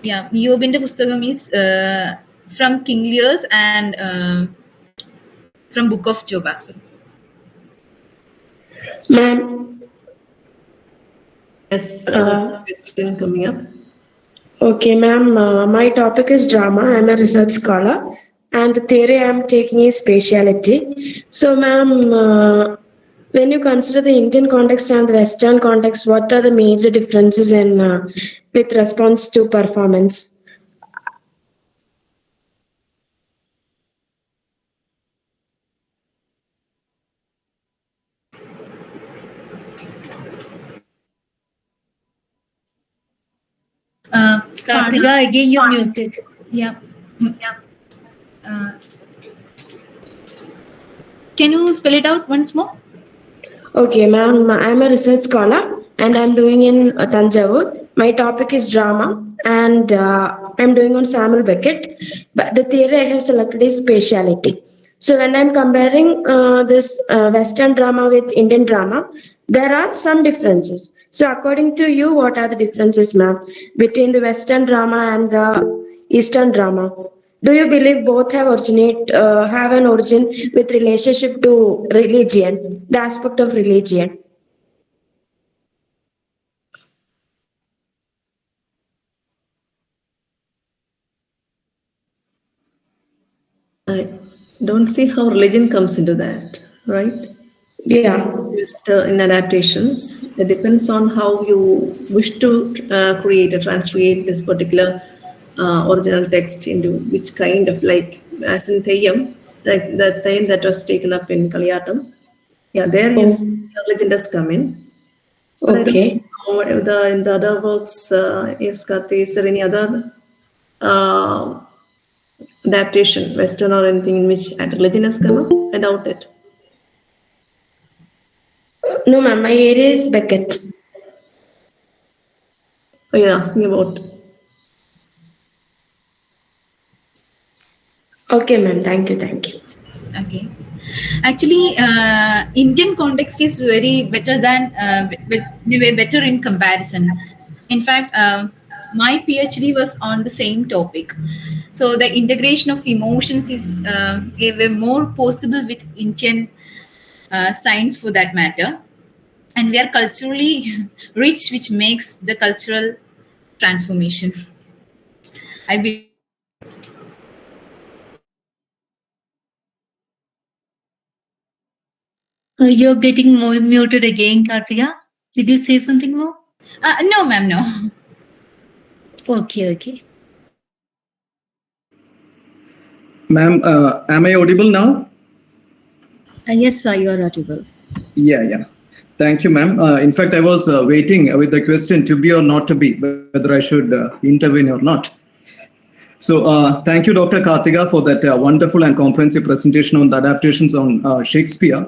Yeah, Yobinte Pustakam is from King Lear's and from Book of Job as well. Ma'am, Yes, there's a question coming up. okay, ma'am. My topic is drama. I'm a research scholar, and the theory I'm taking is spatiality. So, ma'am, when you consider the Indian context and the Western context, what are the major differences in with response to performance? Karthika, again you're muted. Yeah. Can you spell it out once more? Okay, ma'am. I'm a research scholar and I'm doing in Tanjavur. My topic is drama and I'm doing on Samuel Beckett. But the theory I have selected is spatiality. So when I'm comparing this Western drama with Indian drama, there are some differences. So according to you, what are the differences, ma'am, between the Western drama and the Eastern drama? Do you believe both have an origin with relationship to religion, the aspect of religion? I don't see how religion comes into that, right? Yeah. Just in adaptations, it depends on how you wish to create or translate this particular original text into which kind of, like, as in Theyyam, like the Theyyam that was taken up in Kaliyatam. Yeah, there, yes, religion does come in. But Okay. I don't know in the other works, is there any other adaptation, Western or anything, in which religion has come up? I doubt it. No, ma'am, my area is Beckett. Oh, you're asking about. Okay, ma'am, thank you, thank you. Okay. Actually, Indian context is very better than better in comparison. In fact, my PhD was on the same topic. So the integration of emotions is more possible with Indian science, for that matter. And we are culturally rich, which makes the cultural transformation. I believe. You're getting more muted again, Karthika. Did you say something more? No, ma'am, no. Okay, okay. Ma'am, am I audible now? Yes, sir, you are audible. Yeah. Thank you, ma'am. In fact, I was waiting with the question to be or not to be, whether I should intervene or not. So thank you, Dr. Karthika, for that wonderful and comprehensive presentation on the adaptations on Shakespeare.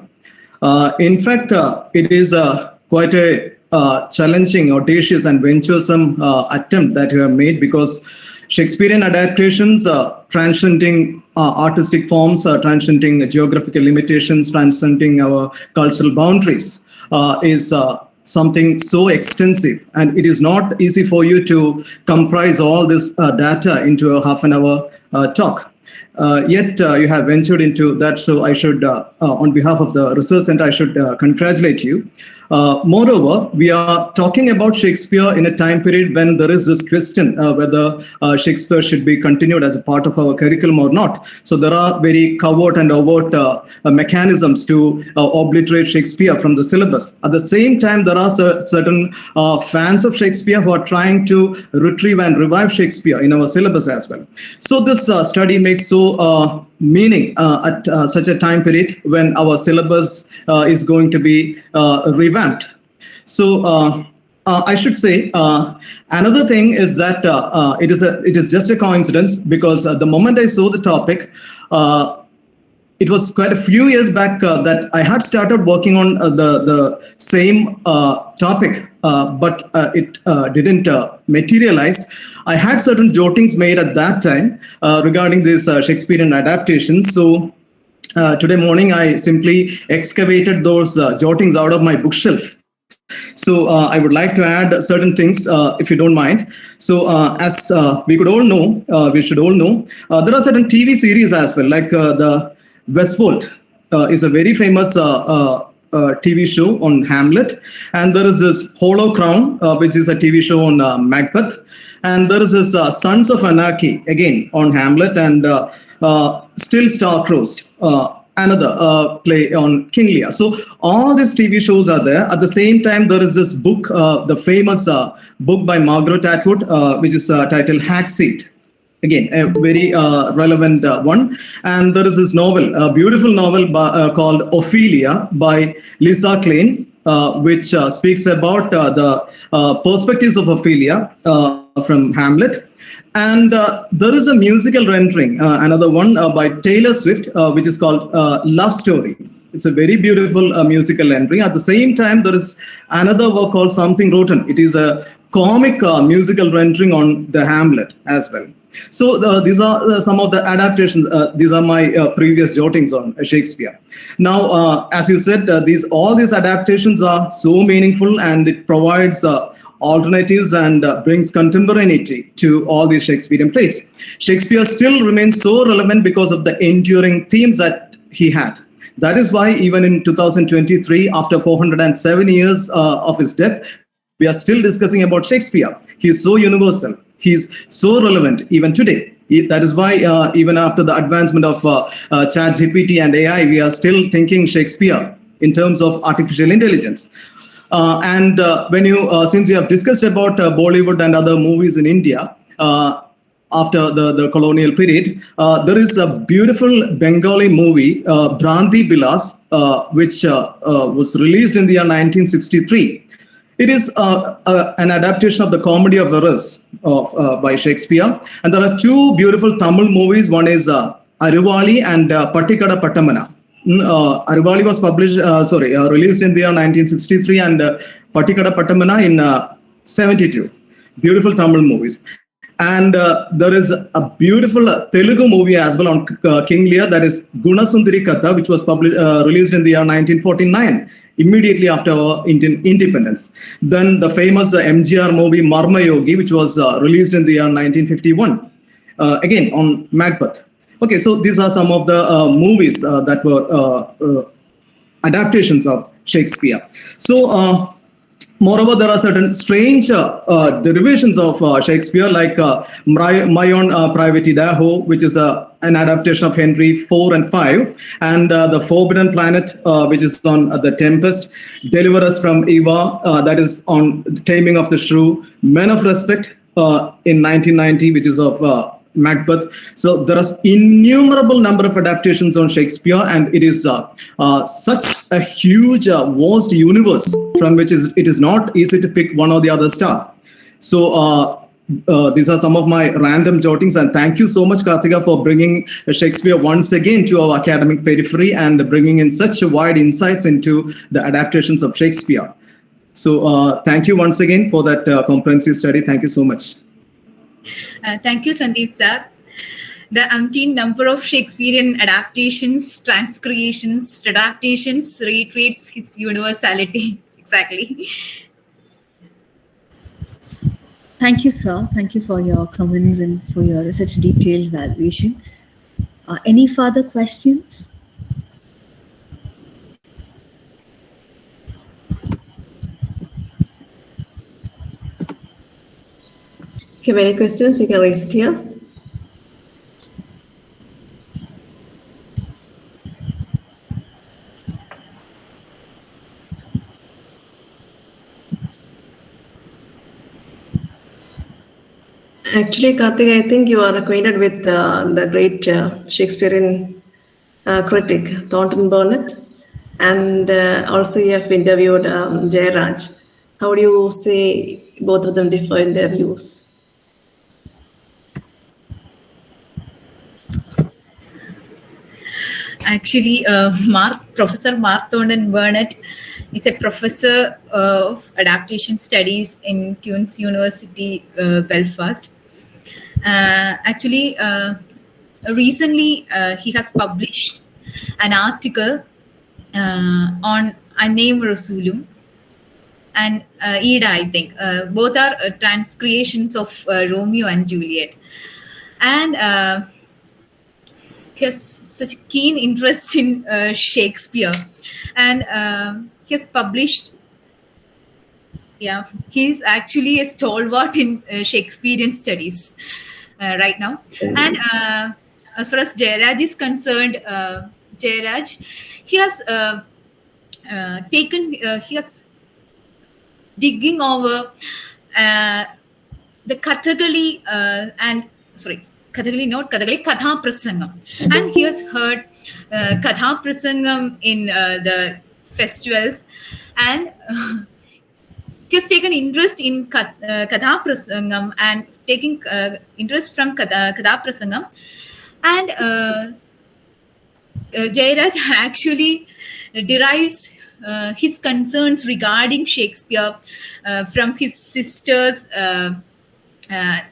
In fact, it is quite a challenging, audacious, and venturesome attempt that you have made, because Shakespearean adaptations, transcending artistic forms, transcending geographical limitations, transcending our cultural boundaries, is something so extensive, and it is not easy for you to comprise all this data into a half an hour talk. Yet you have ventured into that, so I should, on behalf of the Research Center, I should congratulate you. Moreover, we are talking about Shakespeare in a time period when there is this question whether Shakespeare should be continued as a part of our curriculum or not. So there are very covert and overt mechanisms to obliterate Shakespeare from the syllabus. At the same time, there are certain fans of Shakespeare who are trying to retrieve and revive Shakespeare in our syllabus as well. So this study makes so meaning at such a time period when our syllabus is going to be revamped. So I should say another thing is that it is just a coincidence, because the moment I saw the topic, it was quite a few years back that I had started working on the same topic, but it didn't materialize. I had certain jottings made at that time regarding this Shakespearean adaptations. So today morning, I simply excavated those jottings out of my bookshelf So I would like to add certain things, if you don't mind. So as we should all know, there are certain TV series as well, like the Westworld is a very famous TV show on Hamlet, and there is this Hollow Crown, which is a TV show on Macbeth, and there is this Sons of Anarchy again on Hamlet, and Still Star-Crossed, another play on King Lear. So all these TV shows are there. At the same time, there is this book, the famous book by Margaret Atwood, which is titled Hackseat. Again, a very relevant one. And there is this novel, a beautiful novel called Ophelia by Lisa Klein, which speaks about the perspectives of Ophelia from Hamlet. And there is a musical rendering, another one by Taylor Swift, which is called Love Story. It's a very beautiful musical rendering. At the same time, there is another work called Something Rotten. It is a comic musical rendering on the Hamlet as well. So these are some of the adaptations. These are my previous jottings on Shakespeare. Now, as you said, all these adaptations are so meaningful, and it provides alternatives and brings contemporaneity to all these Shakespearean plays. Shakespeare still remains so relevant because of the enduring themes that he had. That is why even in 2023, after 407 years of his death, we are still discussing about Shakespeare. He is so universal. He is so relevant even today. That is why even after the advancement of ChatGPT and AI, we are still thinking Shakespeare in terms of artificial intelligence. And when since you have discussed about Bollywood and other movies in India after the colonial period, there is a beautiful Bengali movie, Bhranti Bilas, which was released in the year 1963. It is an adaptation of the Comedy of Errors by Shakespeare. And there are two beautiful Tamil movies. One is Aruvali and Pattikada Pattamana. Aruvali was released in the year 1963, and Pattikada Pattamana in 72. Beautiful Tamil movies. And there is a beautiful Telugu movie as well on King Lear, that is Gunasundari Katha, which was released in the year 1949, immediately after our Indian independence. Then the famous MGR movie Marma Yogi, which was released in the year 1951, again on Macbeth. Okay, so these are some of the movies that were adaptations of Shakespeare. So, moreover, there are certain strange derivations of Shakespeare, like My Own Private Idaho, which is an adaptation of Henry IV and V, and The Forbidden Planet, which is on The Tempest, Deliver Us from Eva, that is on Taming of the Shrew, Men of Respect in 1990, which is of Macbeth. So there are innumerable number of adaptations on Shakespeare, and it is such a huge, vast universe from which it is not easy to pick one or the other star. So these are some of my random jottings, and thank you so much, Karthika, for bringing Shakespeare once again to our academic periphery and bringing in such wide insights into the adaptations of Shakespeare. So thank you once again for that comprehensive study. Thank you so much. Thank you, Sandeep sir. The umpteen number of Shakespearean adaptations, transcreations, adaptations reiterates its universality. Exactly. Thank you, sir. Thank you for your comments and for your such detailed valuation. Any further questions? If you have any questions, you can raise it here. Actually, Karthika, I think you are acquainted with the great Shakespearean critic, Thornton Burnett, and also you have interviewed Jayaraj. How do you say both of them differ in their views? Actually, Professor Mark Thornton Burnett is a professor of adaptation studies in Queen's University, Belfast. Actually, recently he has published an article on Anem Rasulum, and Ida, I think. Both are transcreations of Romeo and Juliet. And he has such keen interest in Shakespeare. And he has published, he's actually a stalwart in Shakespearean studies right now. And as far as Jairaj is concerned, Jairaj, he has he has digging over the Kathakali Katha Prasangam. And he has heard Katha Prasangam in the festivals, and he has taken interest in Katha Prasangam and taking interest from Katha Prasangam. And Jairaj actually derives his concerns regarding Shakespeare from his sisters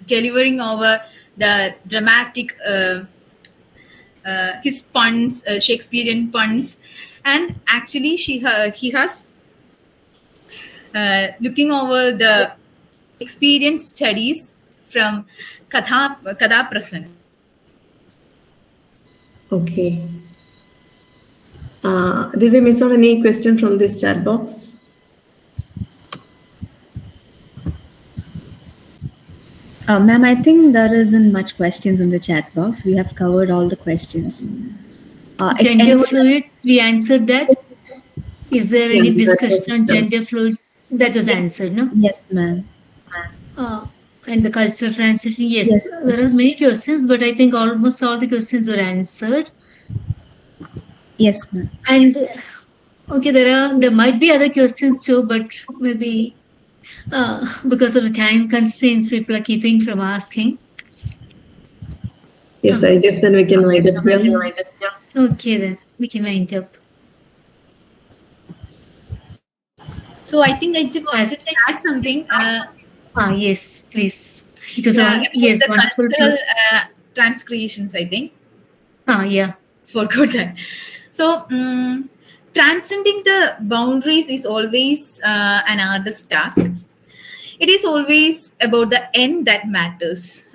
delivering over the dramatic his puns, Shakespearean puns. And actually he has looking over the experience studies from Katha Prasangam. Okay. Did we miss out any question from this chat box? Ma'am, I think there isn't much questions in the chat box. We have covered all the questions. Gender fluids, we answered that. Is there any discussion on gender fluids? That was answered, no? Yes, ma'am. And the cultural transition, yes. There are many questions, but I think almost all the questions were answered. Yes, ma'am. And okay, there might be other questions too, but maybe because of the time constraints, people are keeping from asking. Yes, I guess then we can wind up here. Okay, then we can wind up. So I think I just add something. Yes, please. It was the wonderful. Cultural transcreations, I think. Yeah. Forgot that. So transcending the boundaries is always an artist's task. It is always about the end that matters,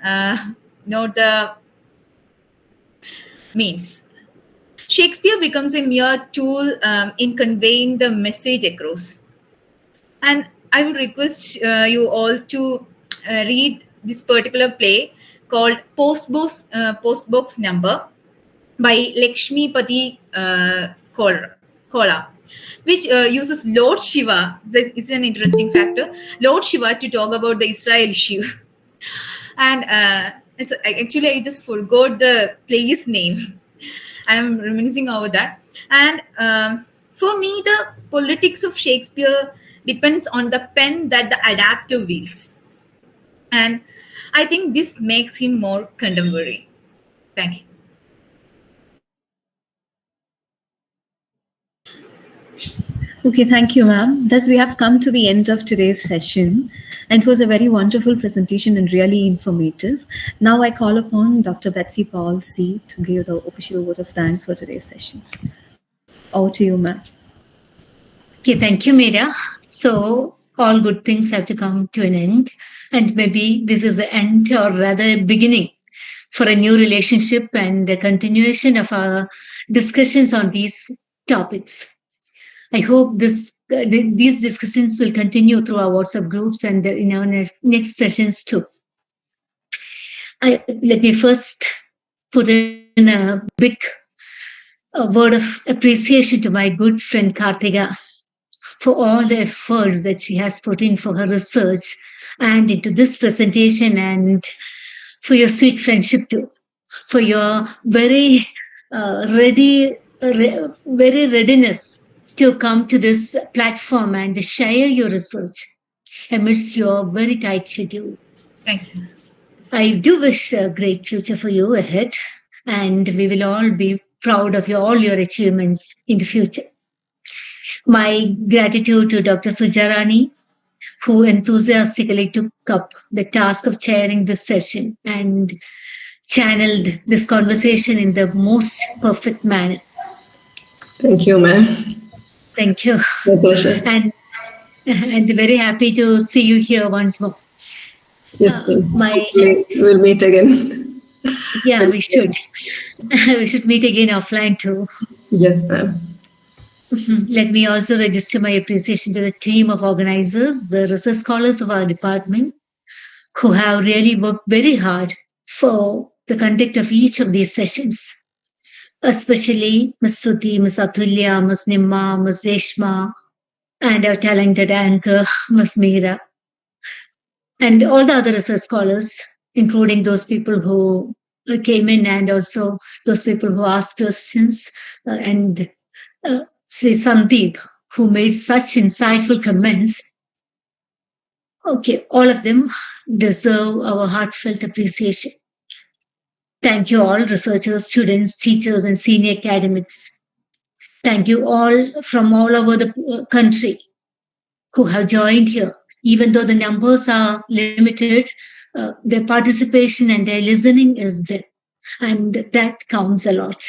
not the means. Shakespeare becomes a mere tool in conveying the message across. And I would request you all to read this particular play called Postbox Number by Lakshmi Pati Kola, which uses Lord Shiva. This is an interesting factor. Lord Shiva to talk about the Israel issue. And actually, I just forgot the play's name. I'm reminiscing over that. And for me, the politics of Shakespeare depends on the pen that the adapter wields. And I think this makes him more contemporary. Thank you. Okay, thank you, ma'am. Thus, we have come to the end of today's session, and it was a very wonderful presentation and really informative. Now, I call upon Dr. Betsy Paul C. to give the official vote of thanks for today's sessions. Over to you, ma'am. Okay, thank you, Meera. So, all good things have to come to an end, and maybe this is the end, or rather, a beginning for a new relationship and a continuation of our discussions on these topics. I hope these discussions will continue through our WhatsApp groups and in our next sessions too. Let me first put in a big word of appreciation to my good friend Karthika for all the efforts that she has put in for her research and into this presentation, and for your sweet friendship too, for your very readiness to come to this platform and share your research amidst your very tight schedule. Thank you. I do wish a great future for you ahead, and we will all be proud of all your achievements in the future. My gratitude to Dr. Sujarani, who enthusiastically took up the task of chairing this session and channeled this conversation in the most perfect manner. Thank you, ma'am. Thank you. My pleasure. And and very happy to see you here once more. Yes, hopefully we'll meet again. Yeah, we should. We should meet again offline too. Yes, ma'am. Let me also register my appreciation to the team of organizers, the research scholars of our department, who have really worked very hard for the conduct of each of these sessions, especially Ms. Suti, Ms. Atulya, Ms. Nimma, Ms. Reshma, and our talented anchor, Ms. Meera, and all the other research scholars, including those people who came in and also those people who asked questions, and Sri Sandeep, who made such insightful comments. Okay, all of them deserve our heartfelt appreciation. Thank you all, researchers, students, teachers, and senior academics. Thank you all from all over the country who have joined here. Even though the numbers are limited, their participation and their listening is there. And that counts a lot.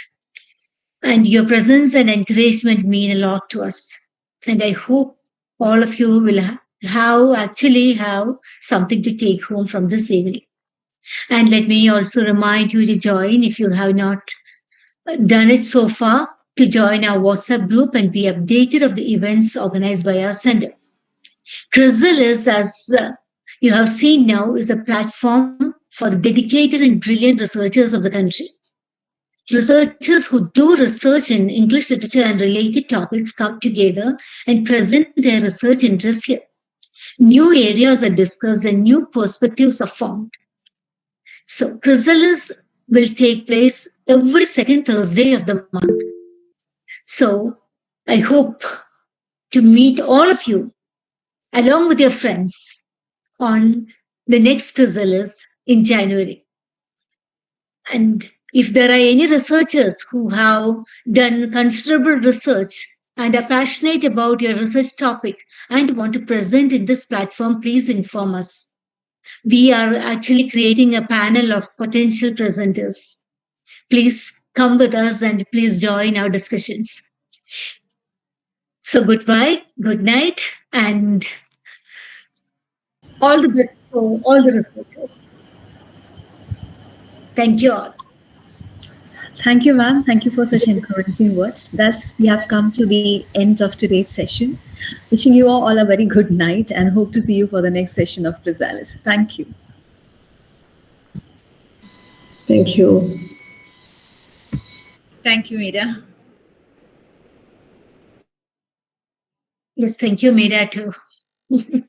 And your presence and encouragement mean a lot to us. And I hope all of you will have something to take home from this evening. And let me also remind you to join, if you have not done it so far, to join our WhatsApp group and be updated of the events organized by our center. Chrysalis, as you have seen now, is a platform for the dedicated and brilliant researchers of the country. Researchers who do research in English literature and related topics come together and present their research interests here. New areas are discussed and new perspectives are formed. So, Chrysalis will take place every second Thursday of the month. So, I hope to meet all of you along with your friends on the next Chrysalis in January. And if there are any researchers who have done considerable research and are passionate about your research topic and want to present in this platform, please inform us. We are actually creating a panel of potential presenters. Please come with us and please join our discussions. So goodbye, good night, and all the best for all the researchers. Thank you all. Thank you, ma'am. Thank you for such encouraging words. Thus, we have come to the end of today's session. Wishing you all a very good night and hope to see you for the next session of Chrysalis. Thank you. Thank you. Thank you, Meera. Yes, thank you, Meera, too.